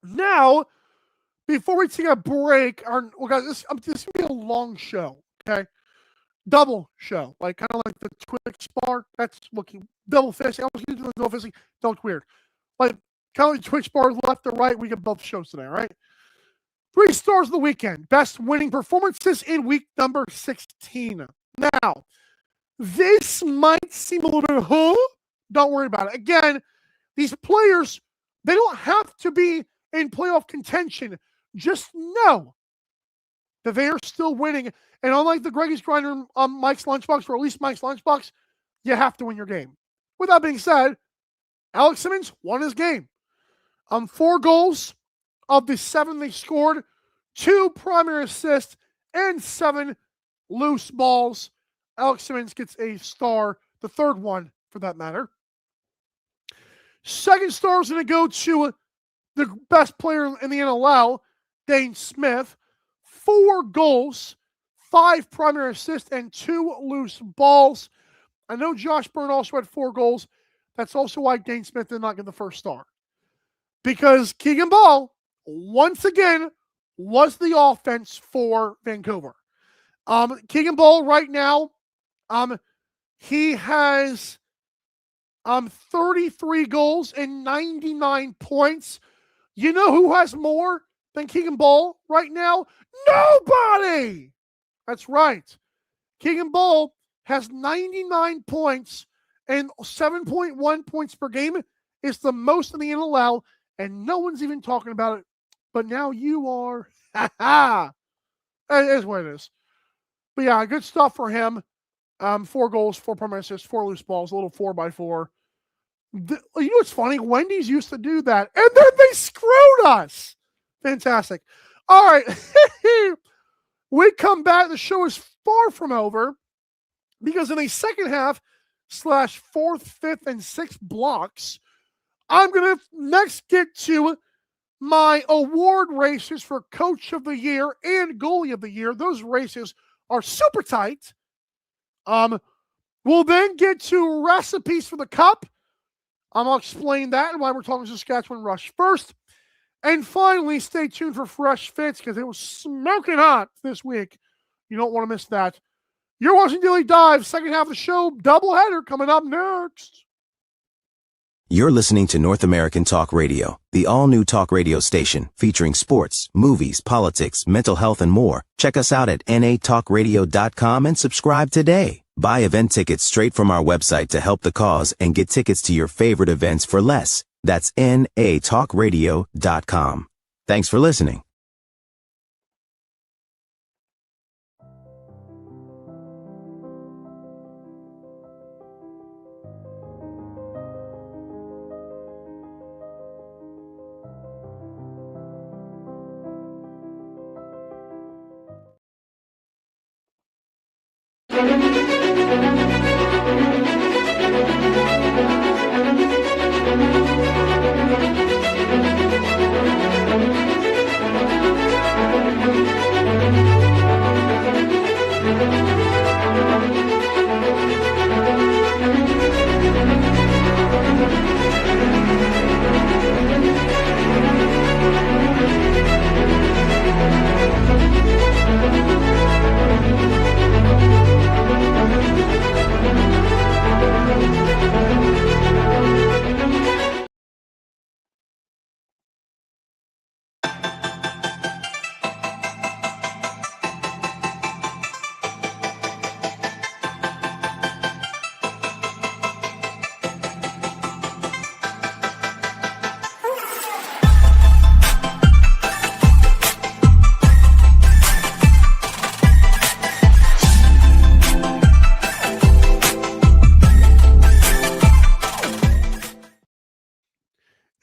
Now, before we take a break, guys, this is going to be a long show, okay? Double show, like kind of like the Twix bar. That's looking double fisting. I was going to do the double fisting. That looked weird. Like kind of like Twix bars left to right. We get both shows today, right? 3 stars of the weekend. Best winning performances in week number 16. Now, this might seem a little bit, don't worry about it. Again, these players, they don't have to be in playoff contention. Just know that they are still winning. And unlike the Greggy's Grinder Mike's Lunchbox, or at least Mike's Lunchbox, you have to win your game. With that being said, Alex Simmons won his game. 4 goals of the 7 they scored, 2 primary assists, and 7 loose balls. Alex Simmons gets a star, the 3rd one for that matter. 2nd star is going to go to the best player in the NLL, Dane Smith. 4 goals, 5 primary assists, and 2 loose balls. I know Josh Byrne also had 4 goals. That's also why Dane Smith did not get the 1st star. Because Keegan Ball, once again, was the offense for Vancouver. Keegan Ball right now, he has 33 goals and 99 points. You know who has more than Keegan Ball right now? Nobody! That's right. Keegan Ball has 99 points and 7.1 points per game. It's the most in the NLL, and no one's even talking about it. But now you are. Ha ha! It is what it is. But yeah, good stuff for him. 4 goals, 4 permanent assists, 4 loose balls, a little 4x4. You know what's funny? Wendy's used to do that, and then they screwed us. Fantastic. All right. We come back. The show is far from over because in a second half / 4th, 5th, and 6th blocks, I'm going to next get to my award races for Coach of the Year and Goalie of the Year. Those races are super tight. We'll then get to recipes for the Cup. I'll explain that and why we're talking Saskatchewan Rush first. And finally, stay tuned for Fresh Fits because it was smoking hot this week. You don't want to miss that. You're watching Daily Dive, second half of the show, doubleheader coming up next. You're listening to North American Talk Radio, the all-new talk radio station featuring sports, movies, politics, mental health, and more. Check us out at natalkradio.com and subscribe today. Buy event tickets straight from our website to help the cause and get tickets to your favorite events for less. That's natalkradio.com. Thanks for listening.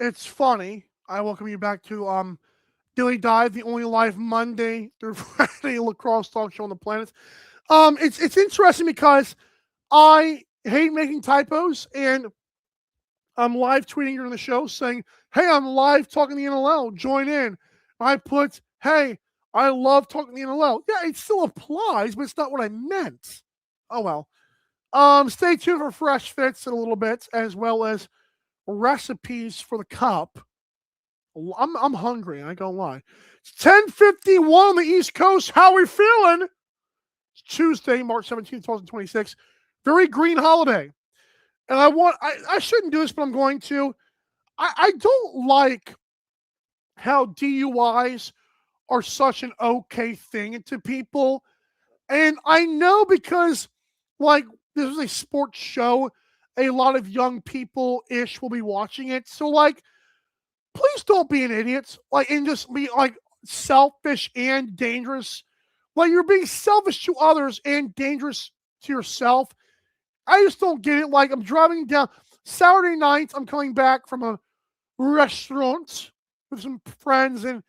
It's funny. I welcome you back to Daily Dive, the only live Monday through Friday lacrosse talk show on the planet. It's interesting because I hate making typos, and I'm live tweeting during the show saying, "Hey, I'm live talking the NLL. Join in." I put, "Hey, I love talking the NLL." Yeah, it still applies, but it's not what I meant. Oh well. Stay tuned for Fresh Fits in a little bit, as well as recipes for the Cup. I'm hungry. I ain't gonna lie. It's 10:51 on the East Coast. How we feeling? It's Tuesday, March 17th, 2026. Very green holiday. And I shouldn't do this, but I'm going to. I don't like how DUIs are such an okay thing to people. And I know because, like, this is a sports show, a lot of young people-ish will be watching it. So, like, please don't be an idiot. Like, and just be, like, selfish and dangerous. Like, you're being selfish to others and dangerous to yourself. I just don't get it. Like, I'm driving down Saturday night. I'm coming back from a restaurant with some friends, and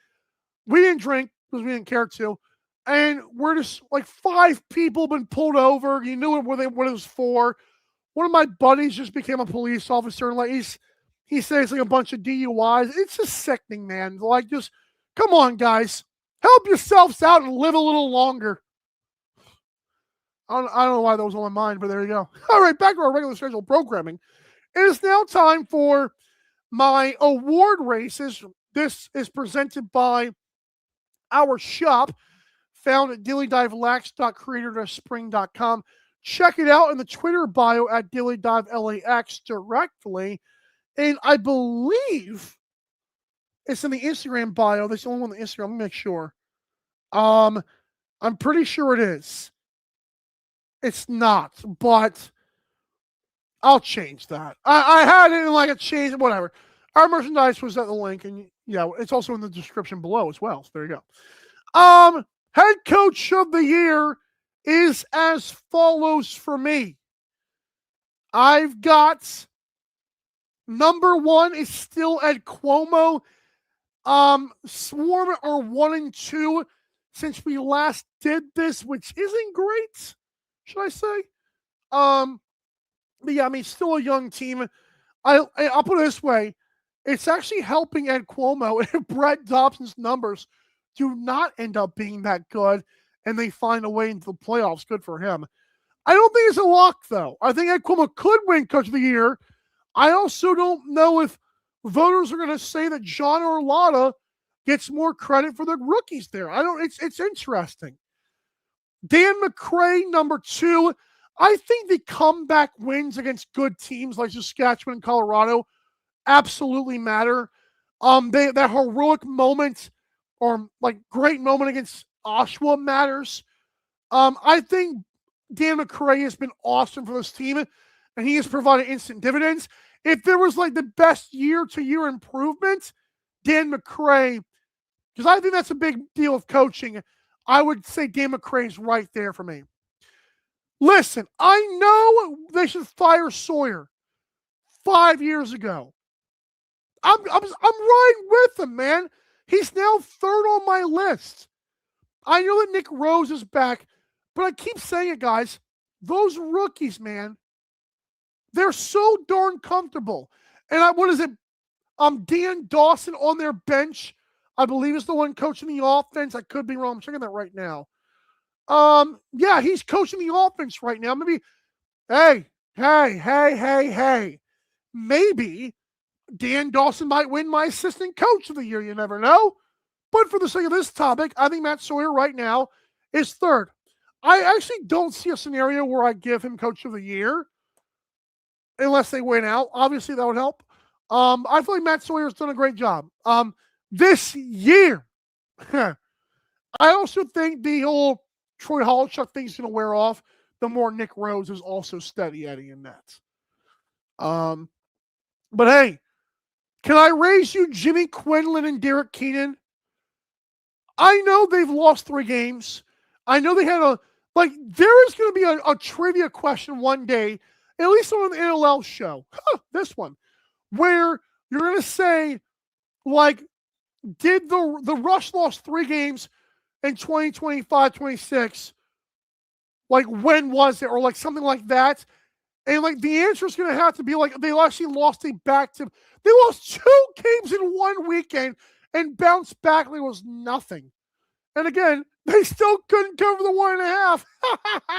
we didn't drink because we didn't care to. And we're just like 5 people been pulled over. You knew what it was for. One of my buddies just became a police officer, and like he says like a bunch of DUIs. It's just sickening, man. Like, just come on, guys, help yourselves out and live a little longer. I don't know why that was on my mind, but there you go. All right, back to our regular scheduled programming. It is now time for my award races. This is presented by our shop. found at dailydivelacks.creator.spring.com. Check it out in the Twitter bio at dailydivelAX directly. And I believe it's in the Instagram bio. That's the only one on the Instagram. Let me make sure. I'm pretty sure it is. It's not, but I'll change that. I had it in like a change, whatever. Our merchandise was at the link, and yeah, it's also in the description below as well. So there you go. Head coach of the year is as follows for me. I've got number one is still Ed Cuomo. Swarm are 1 and 2 since we last did this, which isn't great, should I say? But yeah, I mean, still a young team. I'll put it this way. It's actually helping Ed Cuomo if Brett Dobson's numbers do not end up being that good and they find a way into the playoffs. Good for him. I don't think it's a lock, though. I think Ed Cuomo could win Coach of the Year. I also don't know if voters are going to say that John Orlotta gets more credit for the rookies there. It's interesting. Dan McCray, number 2. I think the comeback wins against good teams like Saskatchewan and Colorado absolutely matter. That heroic moment or like great moment against Oshawa matters. I think Dan McCray has been awesome for this team, and he has provided instant dividends. If there was like the best year-to-year improvement, Dan McCray, because I think that's a big deal of coaching, I would say Dan McCray's right there for me. Listen, I know they should fire Sawyer 5 years ago. I'm right with him, man. He's now third on my list. I know that Nick Rose is back, but I keep saying it, guys. Those rookies, man, they're so darn comfortable. And what is it? Dan Dawson on their bench, I believe, is the one coaching the offense. I could be wrong. I'm checking that right now. Yeah, he's coaching the offense right now. Maybe, hey. Maybe Dan Dawson might win my assistant coach of the year. You never know. But for the sake of this topic, I think Matt Sawyer right now is third. I actually don't see a scenario where I give him coach of the year unless they win out. Obviously, that would help. I feel like Matt Sawyer's done a great job. This year, I also think the whole Troy Holchuk thing's going to wear off the more Nick Rose is also steady Eddie in nets. But hey, can I raise you Jimmy Quinlan and Derek Keenan? I know they've lost 3 games. I know they had there is going to be a trivia question one day, at least on the NLL show, this one, where you're going to say, like, did the Rush lost 3 games in 2025, 26? Like, when was it? Or like something like that. And like the answer is going to have to be like they actually lost they lost 2 games in 1 weekend and bounced back like it was nothing. And again, they still couldn't cover the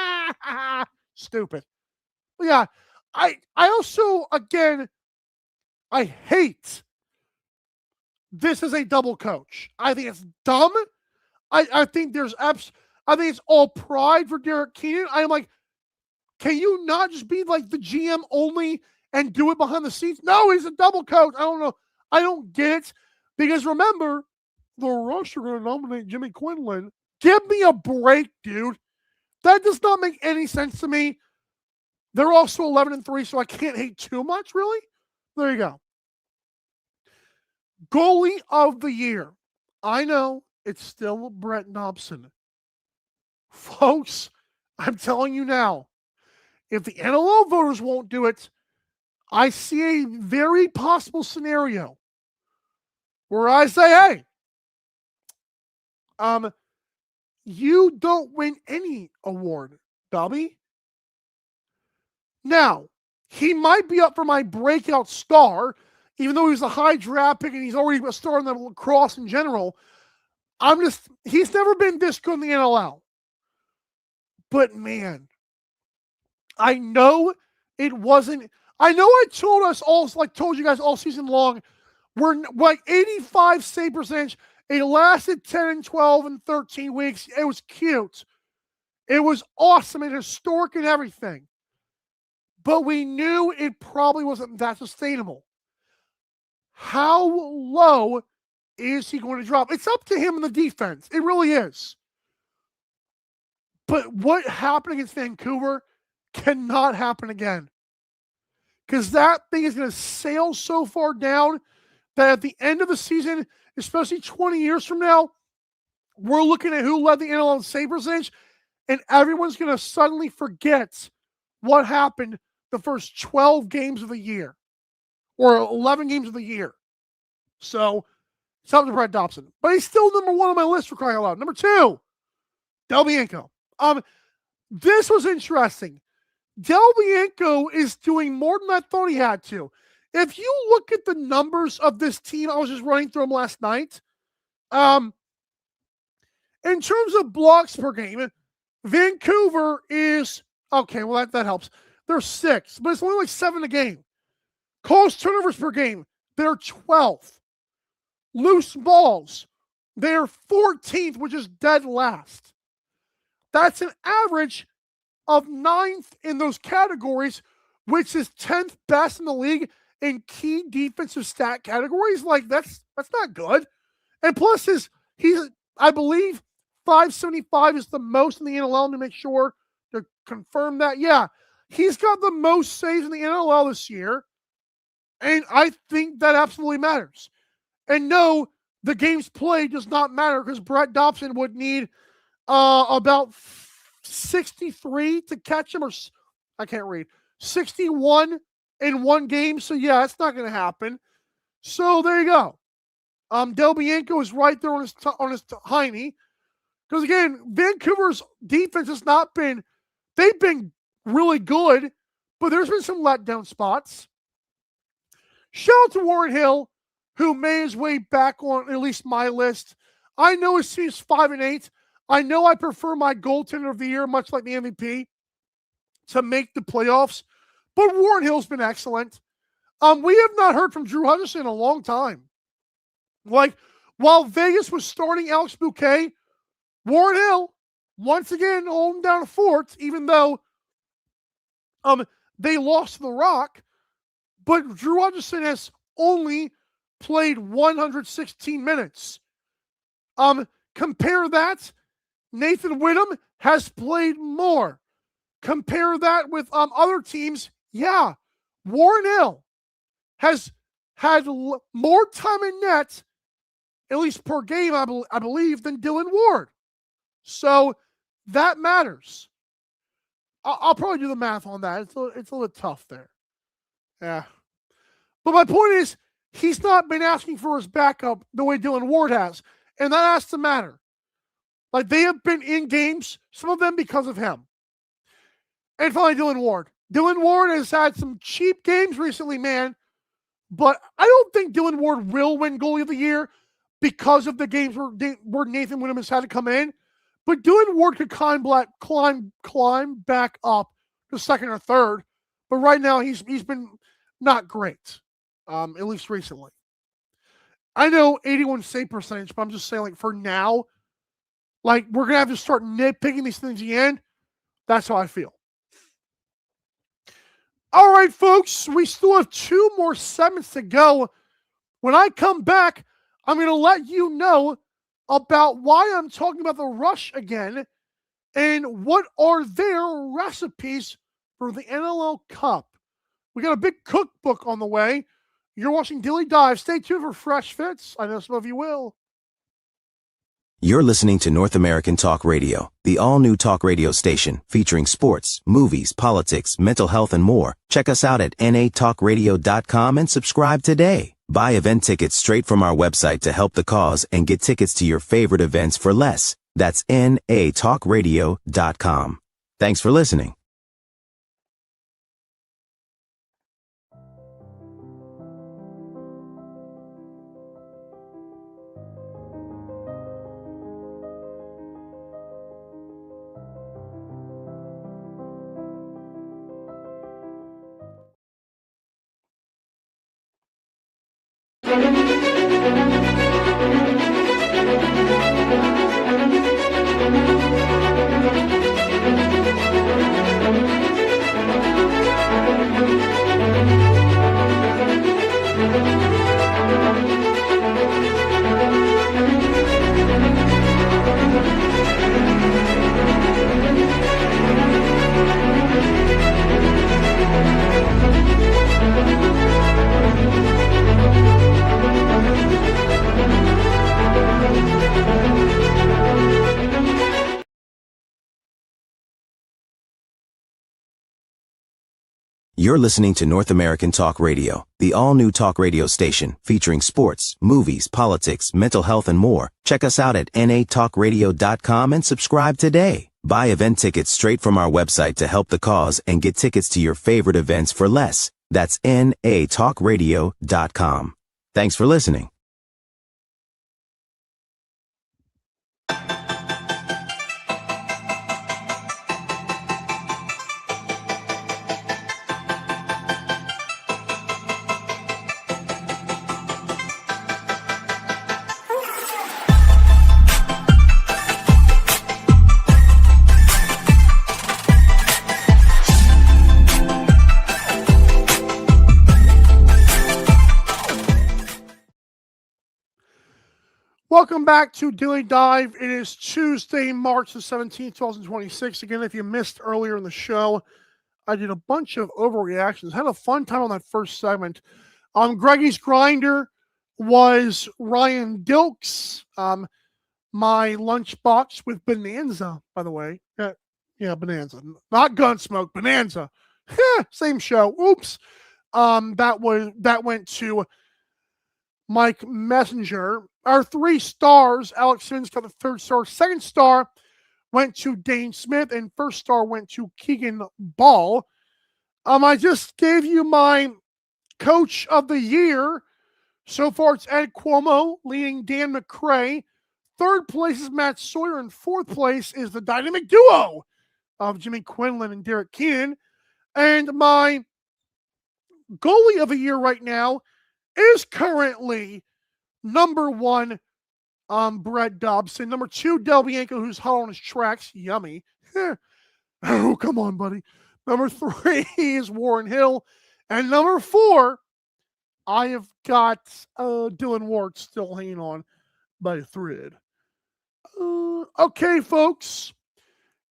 1.5. Stupid. But yeah, I also, again, I hate this as a double coach. I think it's dumb. I think I think it's all pride for Derek Keenan. I'm like, can you not just be like the GM only and do it behind the scenes? No, he's a double coach. I don't know. I don't get it. Because remember, the Rush are going to nominate Jimmy Quinlan. Give me a break, dude. That does not make any sense to me. They're also 11-3, so I can't hate too much, really. There you go. Goalie of the year. I know it's still Brett Dobson. Folks, I'm telling you now, if the NLL voters won't do it, I see a very possible scenario where I say, hey, you don't win any award, Dobby. Now, he might be up for my breakout star, even though he was a high draft pick and he's already a star in the lacrosse in general. He's never been this good in the NLL. But man, I know it wasn't. I know I told you guys all season long, we're like 85 save percentage It lasted 10 and 12 and 13 weeks. It was cute. It was awesome and historic and everything. But we knew it probably wasn't that sustainable. How low is he going to drop? It's up to him in the defense. It really is. But what happened against Vancouver cannot happen again. Because that thing is going to sail so far down that at the end of the season, especially 20 years from now, we're looking at who led the NLL in save percentage, and everyone's going to suddenly forget what happened the first 12 games of the year or 11 games of the year. So it's up to Brett Dobson. But he's still number one on my list for crying out loud. Number two, Del Bianco. This was interesting. Del Bianco is doing more than I thought he had to. If you look at the numbers of this team, I was just running through them last night. In terms of blocks per game, Vancouver is, okay, well, that helps. They're 6, but it's only like 7 a game. Calls turnovers per game, they're 12th. Loose balls, they're 14th, which is dead last. That's an average of 9th in those categories, which is 10th best in the league in key defensive stat categories. Like, that's not good. And plus, he's I believe 575 is the most in the NLL, to make sure to confirm that. Yeah, he's got the most saves in the NLL this year, and I think that absolutely matters. And no, the games played does not matter, because Brett Dobson would need about 63 to catch him, or I can't read, 61 in one game. So yeah, that's not going to happen. So there you go. Del Bianco is right there on his hiney, because again, Vancouver's defense has not been. They've been really good, but there's been some letdown spots. Shout out to Warren Hill, who made his way back on at least my list. I know his team's 5 and 8. I know I prefer my goaltender of the year, much like the MVP, to make the playoffs. But Warren Hill's been excellent. We have not heard from Drew Hutchison in a long time. Like, while Vegas was starting Alex Bouquet, Warren Hill, once again, holding down a fort, even though they lost to the Rock. But Drew Hutchison has only played 116 minutes. Compare that. Nathan Whittam has played more. Compare that with other teams. Yeah, Warren Hill has had more time in net, at least per game, I believe, than Dylan Ward. So that matters. I'll probably do the math on that. It's a little tough there. Yeah. But my point is, he's not been asking for his backup the way Dylan Ward has. And that has to matter. Like, they have been in games, some of them because of him. And finally, Dylan Ward. Dylan Ward has had some cheap games recently, man. But I don't think Dylan Ward will win Goalie of the Year because of the games where Nathan Whittam has had to come in. But Dylan Ward could climb back up to second or third. But right now, he's been not great, at least recently. I know 81 save percentage, but I'm just saying, like, for now, like, we're going to have to start nitpicking these things again. That's how I feel. All right, folks, we still have 2 more segments to go. When I come back, I'm going to let you know about why I'm talking about the Rush again and what are their recipes for the NLL Cup. We got a big cookbook on the way. You're watching Dilly Dive. Stay tuned for fresh fits. I know some of you will. You're listening to North American Talk Radio, the all-new talk radio station featuring sports, movies, politics, mental health, and more. Check us out at natalkradio.com and subscribe today. Buy event tickets straight from our website to help the cause and get tickets to your favorite events for less. That's natalkradio.com. Thanks for listening. You're listening to North American Talk Radio, the all-new talk radio station featuring sports, movies, politics, mental health, and more. Check us out at natalkradio.com and subscribe today. Buy event tickets straight from our website to help the cause and get tickets to your favorite events for less. That's natalkradio.com. Thanks for listening. Welcome back to Daily Dive. It is Tuesday, March the 17th, 2026. Again, if you missed earlier in the show, I did a bunch of overreactions. Had a fun time on that first segment. Greggy's Grinder was Ryan Dilks. My lunchbox with Bonanza, by the way. Yeah, Bonanza. Not Gunsmoke, Bonanza. Same show. Oops. That went to Mike Messenger. Our 3 stars, Alex Simmons got the 3rd star. 2nd star went to Dane Smith, and 1st star went to Keegan Ball. I just gave you my coach of the year. So far, it's Ed Cuomo leading Dan McCray. 3rd place is Matt Sawyer, and 4th place is the dynamic duo of Jimmy Quinlan and Derek Keenan. And my goalie of the year right now is currently number 1, Brett Dobson. Number 2, Del Bianco, who's hot on his tracks. Yummy. Oh, come on, buddy. Number 3 is Warren Hill. And number 4, I have got Dylan Ward still hanging on by a thread. Okay, folks.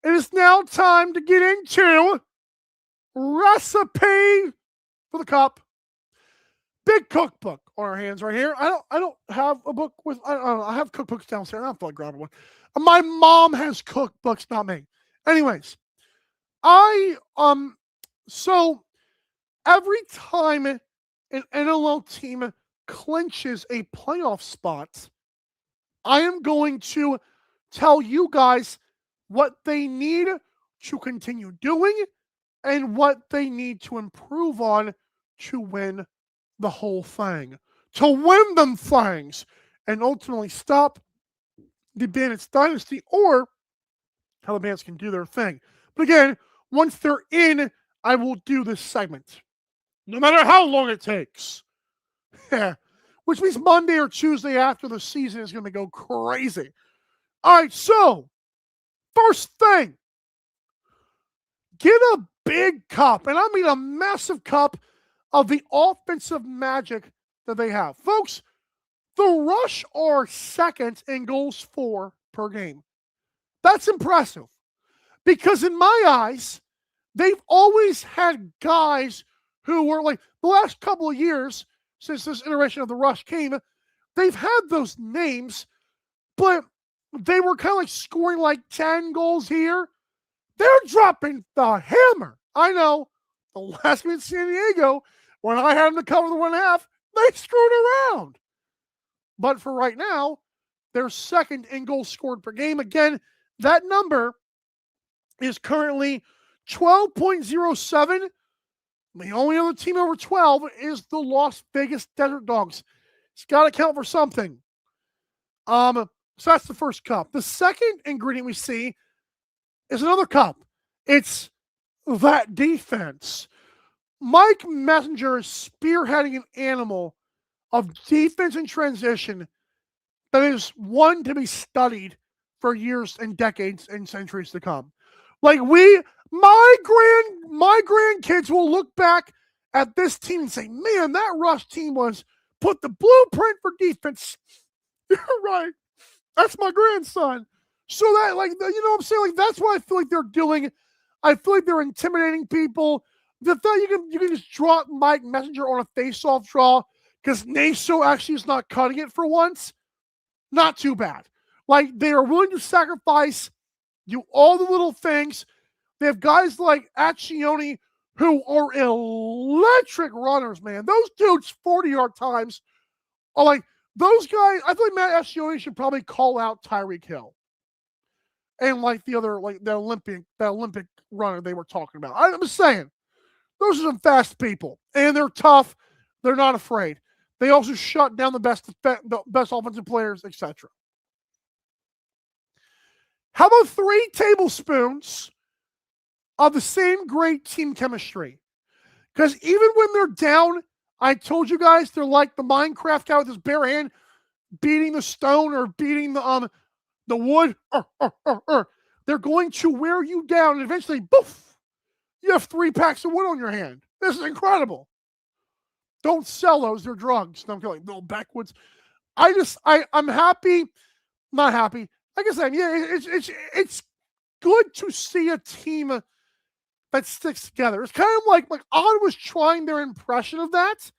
It is now time to get into Recipe for the Cup. Big cookbook on our hands right here. I don't have a book with, I don't know, I have cookbooks downstairs. I don't feel like grabbing one. My mom has cookbooks, not me. Anyways, so every time an NLL team clinches a playoff spot, I am going to tell you guys what they need to continue doing and what they need to improve on to win the whole thing, to win them things, and ultimately stop the Bandits dynasty, or how the Bandits can do their thing. But again, once they're in, I will do this segment, no matter how long it takes. Which means Monday or Tuesday after the season is going to go crazy. All right, so first thing, get a big cup, and I mean a massive cup of the offensive magic that they have. Folks, the Rush are 2nd in goals for per game. That's impressive. Because in my eyes, they've always had guys who were like, the last couple of years, since this iteration of the Rush came, they've had those names, but they were kind of like scoring like 10 goals here. They're dropping the hammer. I know. The last game in San Diego, when I had them to cover the 1.5, they screwed around. But for right now, they're 2nd in goals scored per game. Again, that number is currently 12.07. The only other team over 12 is the Las Vegas Desert Dogs. It's got to count for something. So that's the first cup. The second ingredient we see is another cup. It's that defense. Mike Messenger is spearheading an animal of defense and transition that is one to be studied for years and decades and centuries to come. Like my grandkids will look back at this team and say, man, that Rush team put the blueprint for defense. You're right. That's my grandson. So that, like, you know what I'm saying? Like, that's what I feel like they're doing. I feel like they're intimidating people. The fact you can just drop Mike Messenger on a face-off draw because Naso actually is not cutting it for once. Not too bad. Like, they are willing to sacrifice, do all the little things. They have guys like Accioni who are electric runners, man. Those dudes' 40-yard times are like, those guys, I feel like Matt Escioni should probably call out Tyreek Hill. And like the other, like the Olympic runner they were talking about. I'm just saying, those are some fast people. And they're tough. They're not afraid. They also shut down the best offensive players, etc. How about 3 tablespoons of the same great team chemistry? Because even when they're down, I told you guys they're like the Minecraft guy with his bare hand beating the stone or beating the wood. They're going to wear you down, and eventually, boof, you have 3 packs of wood on your hand. This is incredible. Don't sell those; they're drugs. Don't go like little backwoods. I'm happy, not happy. Like I said, yeah, it's good to see a team that sticks together. It's kind of like Ottawa's trying their impression of that,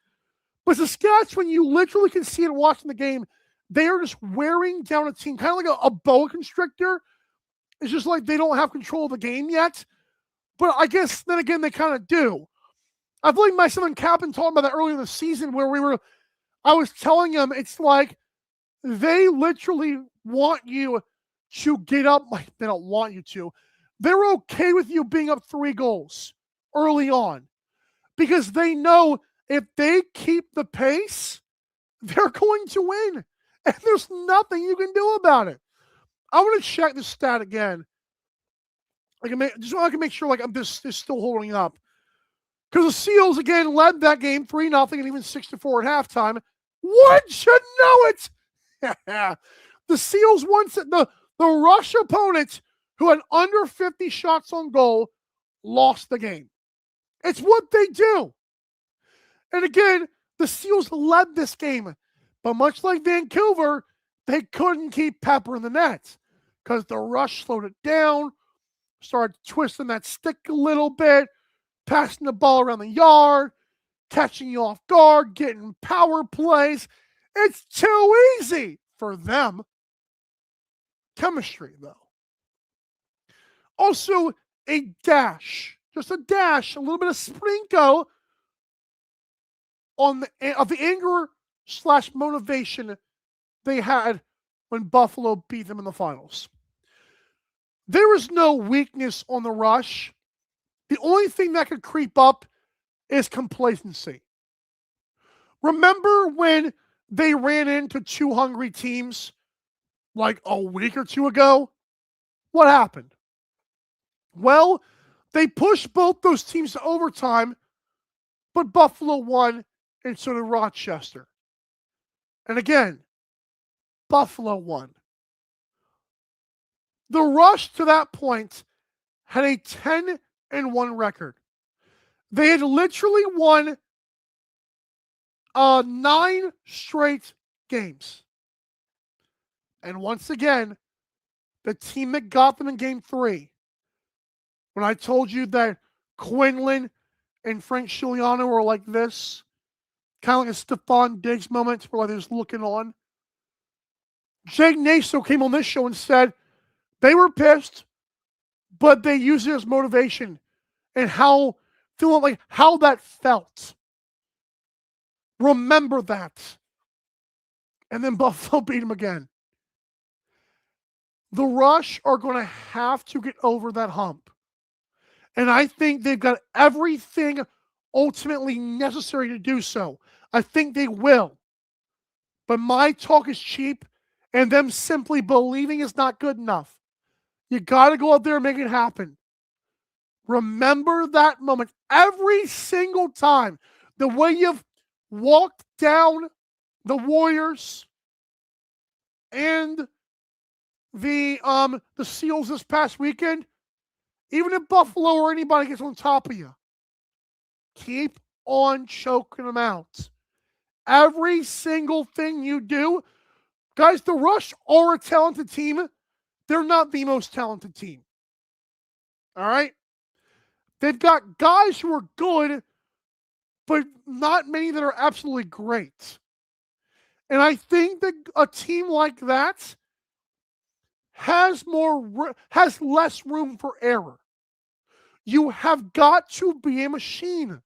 but Saskatchewan, you literally can see it watching the game. They are just wearing down a team, kind of like a boa constrictor. It's just like they don't have control of the game yet. But I guess then again, they kind of do. I feel like myself and Captain talked about that earlier in the season where I was telling them it's like they literally want you to get up. Like they don't want you to. They're okay with you being up 3 goals early on because they know if they keep the pace, they're going to win. And there's nothing you can do about it. I want to check this stat again. I can make sure like this is still holding up. Because the Seals again led that game 3-0 and even 6-4 at halftime. Wouldn't you know it? The Seals once the Rush opponent who had under 50 shots on goal lost the game. It's what they do. And again, the Seals led this game. But much like Vancouver, they couldn't keep Pepper in the net because the Rush slowed it down, started twisting that stick a little bit, passing the ball around the yard, catching you off guard, getting power plays. It's too easy for them. Chemistry, though. Also, a dash, just a dash, a little bit of sprinkle of the anger / motivation they had when Buffalo beat them in the finals. There was no weakness on the Rush. The only thing that could creep up is complacency. Remember when they ran into 2 hungry teams like a week or 2 ago? What happened? Well, they pushed both those teams to overtime, but Buffalo won and so did Rochester. And again, Buffalo won. The Rush to that point had a 10-1 record. They had literally won 9 straight games. And once again, the team that got them in game 3, when I told you that Quinlan and Frank Giuliano were like this, kind of like a Stephon Diggs moment where they're just looking on. Jake Naso came on this show and said they were pissed, but they used it as motivation and feeling like how that felt. Remember that. And then Buffalo beat them again. The Rush are going to have to get over that hump. And I think they've got everything ultimately necessary to do so. I think they will. But my talk is cheap, and them simply believing is not good enough. You got to go out there and make it happen. Remember that moment every single time. The way you've walked down the Warriors and the Seals this past weekend, even if Buffalo or anybody gets on top of you, keep on choking them out. Every single thing you do, guys, the Rush are a talented team. They're not the most talented team. All right? They've got guys who are good, but not many that are absolutely great. And I think that a team like that has less room for error. You have got to be a machine.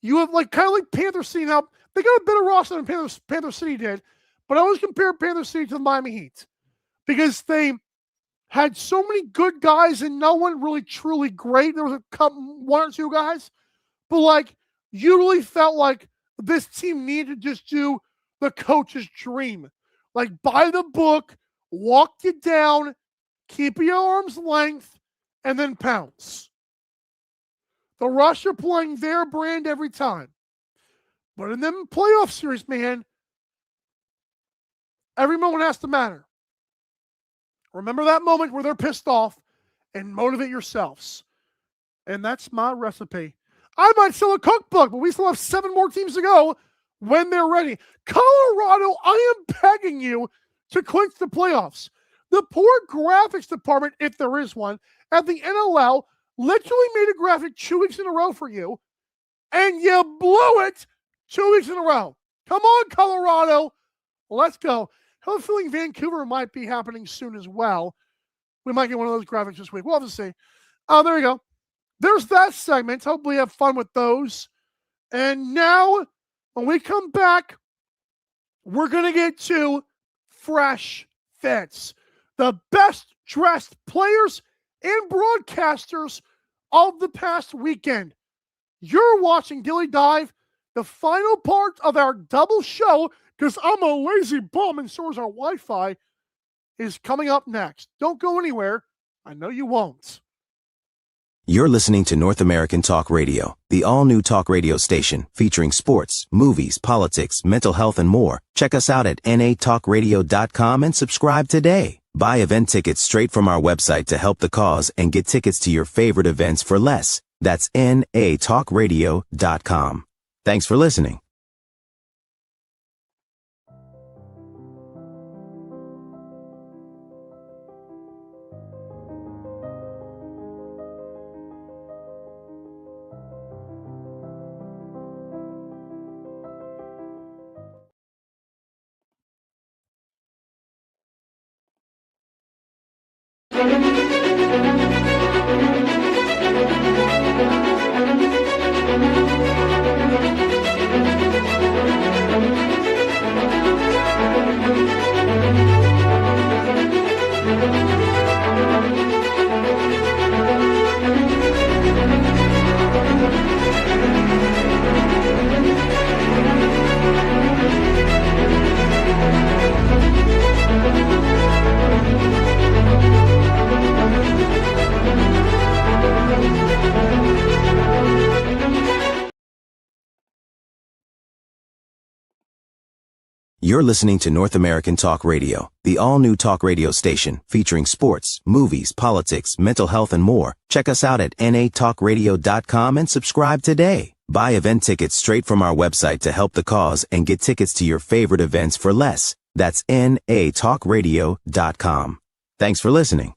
You have kind of like Panther City. Now, they got a better roster than Panther City did, but I always compare Panther City to the Miami Heat because they had so many good guys and no one really truly great. There was one or two guys, but you really felt like this team needed to just do the coach's dream. By the book, walk you down, keep your arm's length, and then pounce. The Rush are playing their brand every time. But in them playoff series, man, every moment has to matter. Remember that moment where they're pissed off and motivate yourselves. And that's my recipe. I might sell a cookbook, but we still have 7 more teams to go when they're ready. Colorado, I am begging you to clinch the playoffs. The poor graphics department, if there is one, at the NLL literally made a graphic 2 weeks in a row for you, and you blew it 2 weeks in a row. Come on, Colorado. Let's go. I have a feeling Vancouver might be happening soon as well. We might get one of those graphics this week. We'll have to see. Oh, there you go. There's that segment. Hopefully you have fun with those. And now, when we come back, we're going to get to Fresh Fits. The best dressed players and broadcasters of the past weekend. You're watching Dilly Dive, the final part of our double show, because I'm a lazy bum and so is our Wi-Fi, is coming up next. Don't go anywhere. I know you won't. You're listening to North American Talk Radio, the all-new talk radio station featuring sports, movies, politics, mental health, and more. Check us out at natalkradio.com and subscribe today. Buy event tickets straight from our website to help the cause and get tickets to your favorite events for less. That's natalkradio.com. Thanks for listening. You're listening to North American Talk Radio, the all-new talk radio station featuring sports, movies, politics, mental health, and more. Check us out at natalkradio.com and subscribe today. Buy event tickets straight from our website to help the cause and get tickets to your favorite events for less. That's natalkradio.com. Thanks for listening.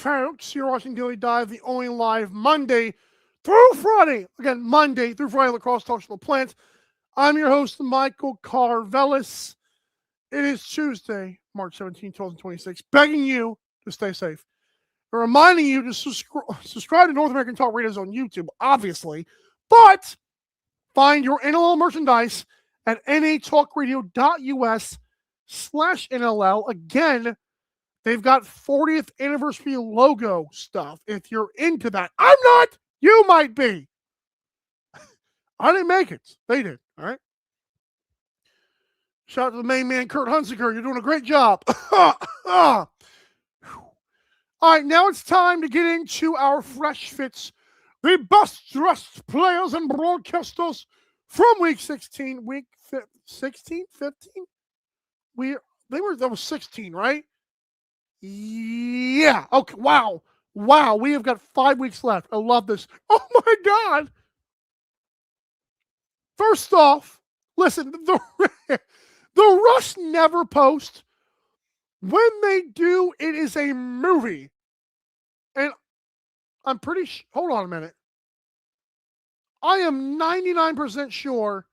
Folks, you're watching Daily Dive, the only live Monday through Friday. Again, Monday through Friday lacrosse talk show plant. I'm your host, Michael Karvelis. It is Tuesday, March 17, 2026. Begging you to stay safe. And reminding you to subscribe to North American Talk Radio on YouTube, obviously. But find your NLL merchandise at natalkradio.us/NLL. Again, they've got 40th anniversary logo stuff if you're into that. I'm not. You might be. I didn't make it. They did. All right. Shout out to the main man, Kurt Hunziker. You're doing a great job. All right. Now it's time to get into our Fresh Fits. The best dressed players and broadcasters from week 16, week 16, 15. That was 16, right? Yeah. Okay. Wow. We have got 5 weeks left. I love this. Oh my God. First off, listen, the Rush never post. When they do, it is a movie. And I'm pretty hold on a minute. I am 99% sure.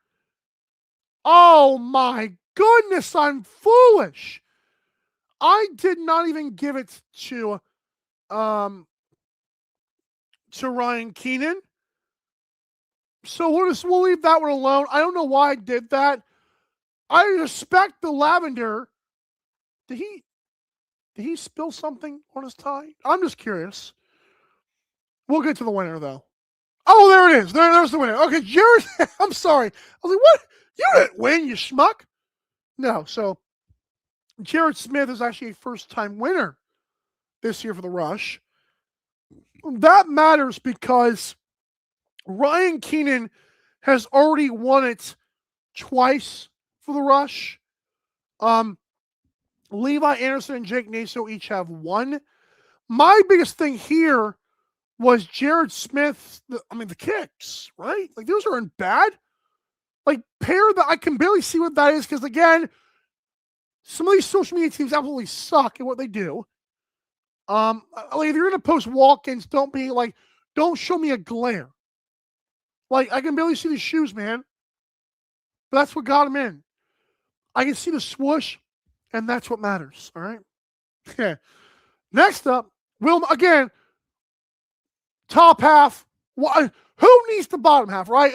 Oh my goodness, I'm foolish. I did not even give it to Ryan Keenan. So we'll leave that one alone. I don't know why I did that. I respect the lavender. Did he spill something on his tie? I'm just curious. We'll get to the winner though. Oh, there it is. There's the winner. Okay, Jared. I'm sorry. I was like, what? You didn't win, you schmuck. No. So Jared Smith is actually a first-time winner this year for the Rush. That matters because Ryan Keenan has already won it twice for the Rush. Levi Anderson and Jake Naso each have one. My biggest thing here was Jared Smith. The kicks, right? Like, those aren't bad. Like, I can barely see what that is because, again, some of these social media teams absolutely suck at what they do. Like, if you're going to post walk-ins, don't show me a glare. Like, I can barely see the shoes, man. But that's what got him in. I can see the swoosh, and that's what matters, all right? Okay. Next up, again, top half. Who needs the bottom half, right?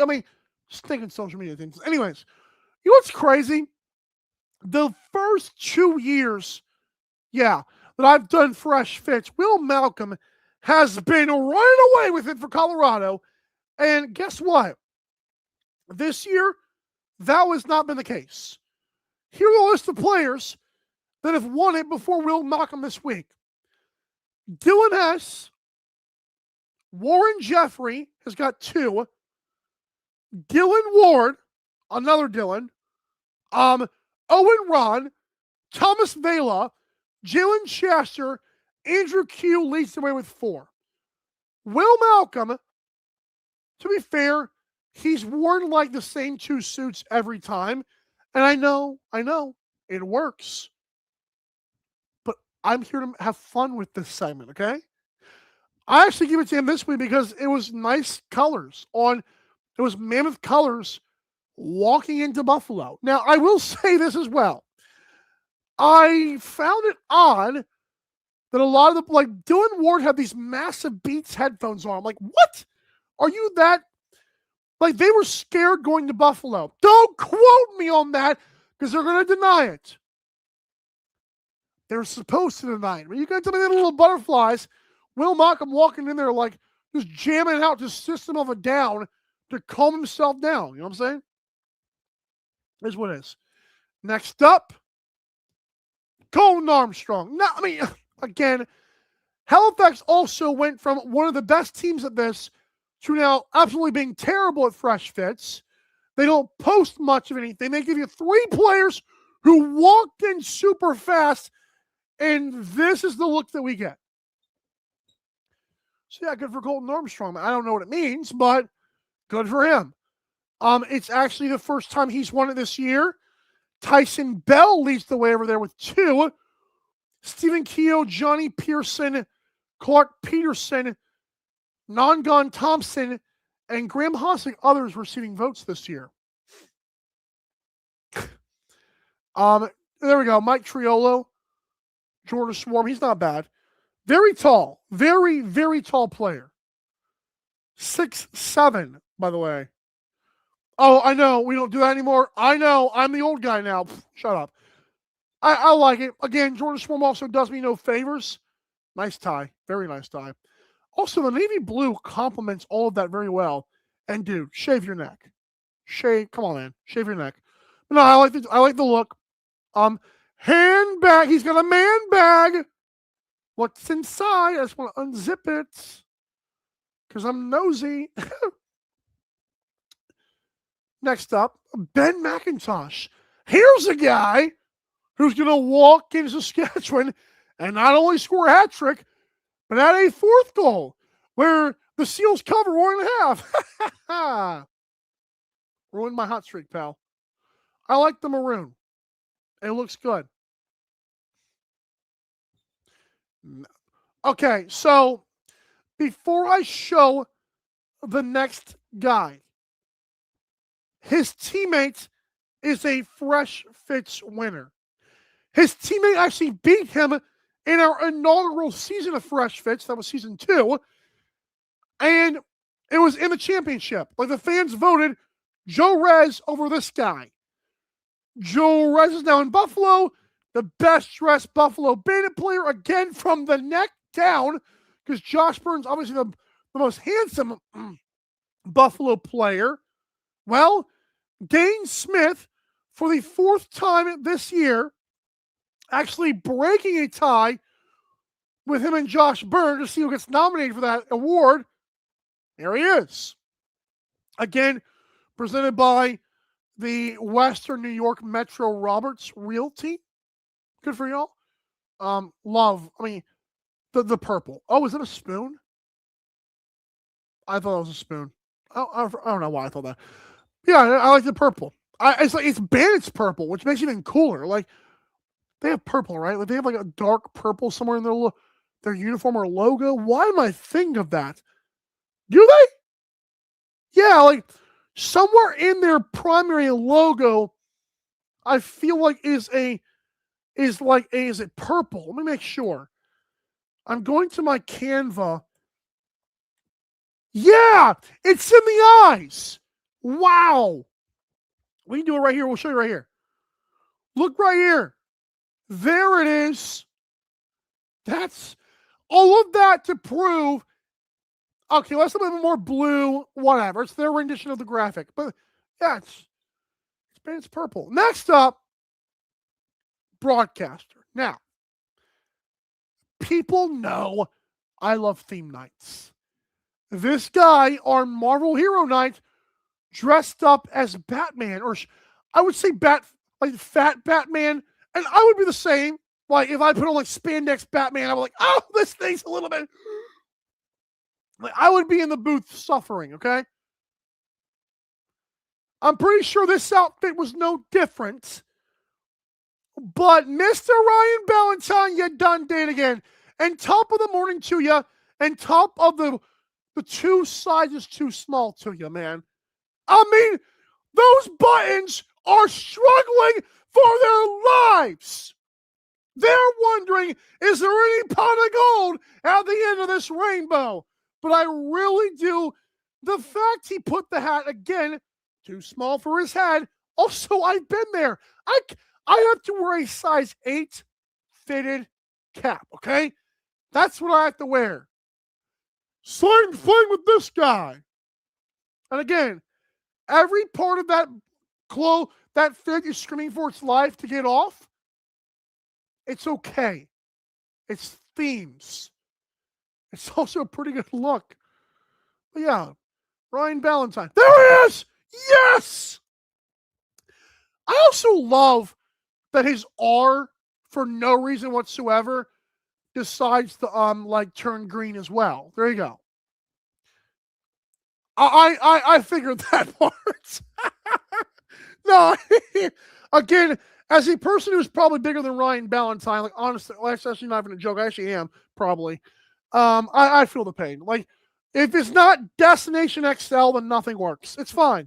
Just thinking social media things. Anyways, you know what's crazy? The first 2 years, that I've done Fresh Fits, Will Malcolm has been running away with it for Colorado. And guess what? This year, that has not been the case. Here are the list of players that have won it before Will Malcolm this week. Dylan Hess, Warren Jeffrey has got 2. Dylan Ward, another Dylan. Owen Ron, Thomas Vela, Jalen Chester, Andrew Q leads the way with 4. Will Malcolm, to be fair, he's worn like the same 2 suits every time. And I know, it works. But I'm here to have fun with this segment, okay? I actually give it to him this week because it was nice colors. It was mammoth colors walking into Buffalo. Now, I will say this as well. I found it odd that a lot of Dylan Ward had these massive Beats headphones on. I'm like, what? Are you that? Like, they were scared going to Buffalo. Don't quote me on that because they're going to deny it. They're supposed to deny it. But you got some of the little butterflies. Will Malcolm walking in there like just jamming out the System of a Down to calm himself down. You know what I'm saying? Here's what it is. Next up, Colton Armstrong. Now, again, Halifax also went from one of the best teams at this to now absolutely being terrible at Fresh Fits. They don't post much of anything. They give you 3 players who walked in super fast, and this is the look that we get. So, yeah, good for Colton Armstrong. I don't know what it means, but good for him. It's actually the first time he's won it this year. Tyson Bell leads the way over there with 2. Stephen Keogh, Johnny Pearson, Clark Peterson, Nongon Thompson, and Graham Hossick, others receiving votes this year. There we go. Mike Triolo, Jordan Swarm. He's not bad. Very tall. Very, very tall player. 6'7", by the way. Oh, I know. We don't do that anymore. I know. I'm the old guy now. Shut up. I like it. Again, Jordan Swarm also does me no favors. Nice tie. Very nice tie. Also, the navy blue complements all of that very well. And dude, shave your neck. Come on, man. Shave your neck. But no, I like the look. Handbag. He's got a man bag. What's inside? I just want to unzip it because I'm nosy. Next up, Ben McIntosh. Here's a guy who's going to walk into Saskatchewan and not only score a hat trick, but add a fourth goal where the Seals cover 1.5. Ruined my hot streak, pal. I like the maroon. It looks good. Okay, so before I show the next guy, his teammate is a Fresh Fits winner. His teammate actually beat him in our inaugural season of Fresh Fits. That was season 2. And it was in the championship. Like, the fans voted Joe Rez over this guy. Joe Rez is now in Buffalo, the best dressed Buffalo Bandit player, again from the neck down, because Josh Burns, obviously the most handsome Buffalo player. Well, Dane Smith, for the 4th time this year, actually breaking a tie with him and Josh Burns to see who gets nominated for that award. There he is. Again, presented by the Western New York Metro Roberts Realty. Good for y'all. The purple. Oh, is it a spoon? I thought it was a spoon. I don't know why I thought that. Yeah, I like the purple. It's Bandit's purple, which makes it even cooler. Like, they have purple, right? Like, they have like a dark purple somewhere in their uniform or logo. Why am I thinking of that? Do they? Yeah, like somewhere in their primary logo, I feel like is it purple? Let me make sure. I'm going to my Canva. Yeah, it's in the eyes. Wow. We can do it right here. We'll show you right here. Look right here. There it is. That's all of that to prove. Okay, let's have a bit more blue, whatever. It's their rendition of the graphic. But yeah, it's purple. Next up, broadcaster. Now, people know I love theme nights. This guy on Marvel Hero Night dressed up as Batman, or I would say fat Batman, and I would be the same. Like, if I put on like spandex Batman, I'm like, oh, this thing's a little bit. Like, I would be in the booth suffering, okay? I'm pretty sure this outfit was no different. But Mr. Ryan Ballantyne, you done did again. And top of the morning to you, and top of the 2 sizes too small to you, man. I mean, those buttons are struggling for their lives. They're wondering, is there any pot of gold at the end of this rainbow? But I really do. The fact he put the hat, again, too small for his head. Also, I've been there. I have to wear a size 8 fitted cap, okay? That's what I have to wear. Same thing with this guy. And again, every part of that fit is screaming for its life to get off. It's okay. It's themes. It's also a pretty good look. But yeah, Ryan Ballantyne. There he is! Yes! I also love that his R, for no reason whatsoever, decides to turn green as well. There you go. I figured that part. No, again, as a person who's probably bigger than Ryan Ballantyne, like, honestly, that's actually not even a joke. I actually am, probably. I feel the pain. Like, if it's not Destination XL, then nothing works. It's fine.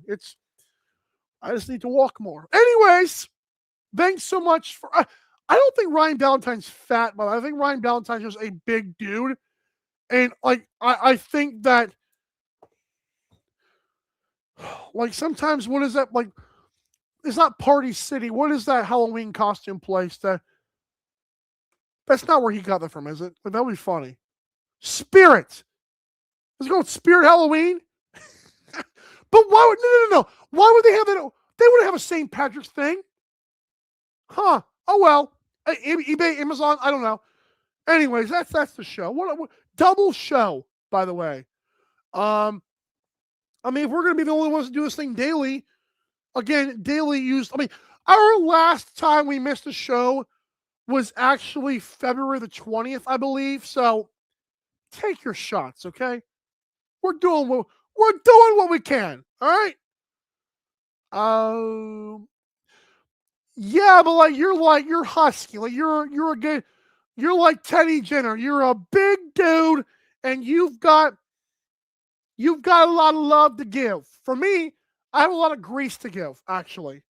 I just need to walk more. Anyways, thanks so much for. I don't think Ryan Ballantyne's fat, but I think Ryan Ballantyne's just a big dude, and like I think that, like, sometimes, what is that, like? It's not Party City. What is that Halloween costume place? That's not where he got that from, is it? Like, that would be funny. Spirit. Let's go with Spirit Halloween. But why would no? Why would they have that? They wouldn't have a St. Patrick's thing. Huh. Oh well. eBay, Amazon, I don't know. Anyways, that's the show. What double show, by the way. I mean, if we're gonna be the only ones to do this thing daily, Again, daily use. I mean, our last time we missed a show was actually February the 20th, I believe. So take your shots, okay? We're doing what we can. All right. Yeah, but you're husky. You're like Teddy Jenner. You're a big dude, and you've got a lot of love to give. For me, I have a lot of grease to give, actually.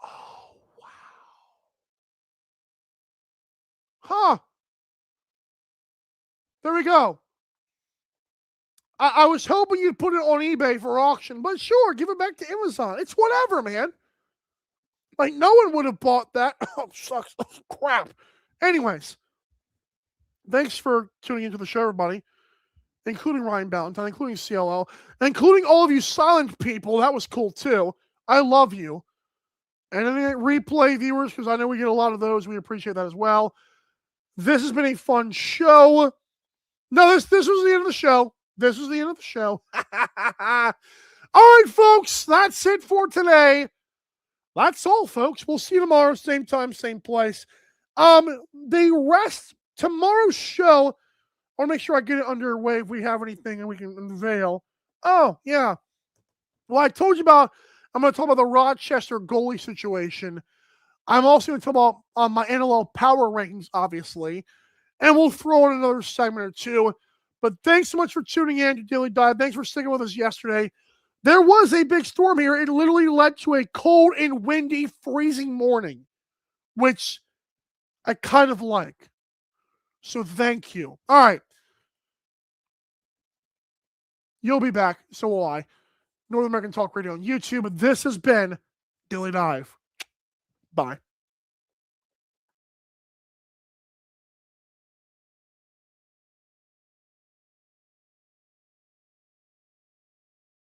Oh, wow. Huh. There we go. I was hoping you'd put it on eBay for auction, but sure, give it back to Amazon. It's whatever, man. Like, no one would have bought that. Oh, sucks. Oh, crap. Anyways, thanks for tuning into the show, everybody, including Ryan Ballantyne, including CLL, including all of you silent people. That was cool, too. I love you. And any replay viewers, because I know we get a lot of those. We appreciate that as well. This has been a fun show. No, this was the end of the show. This was the end of the show. All right, folks. That's it for today. That's all, folks. We'll see you tomorrow, same time, same place. The rest, tomorrow's show, I want to make sure I get it underway if we have anything and we can unveil. Oh, yeah. Well, I told you about, I'm going to talk about the Rochester goalie situation. I'm also going to talk about my NLL power rankings, obviously. And we'll throw in another segment or two. But thanks so much for tuning in to Daily Dive. Thanks for sticking with us yesterday. There was a big storm here. It literally led to a cold and windy, freezing morning, which I kind of like. So thank you. All right. You'll be back. So will I. North American Talk Radio on YouTube. This has been Daily Dive. Bye.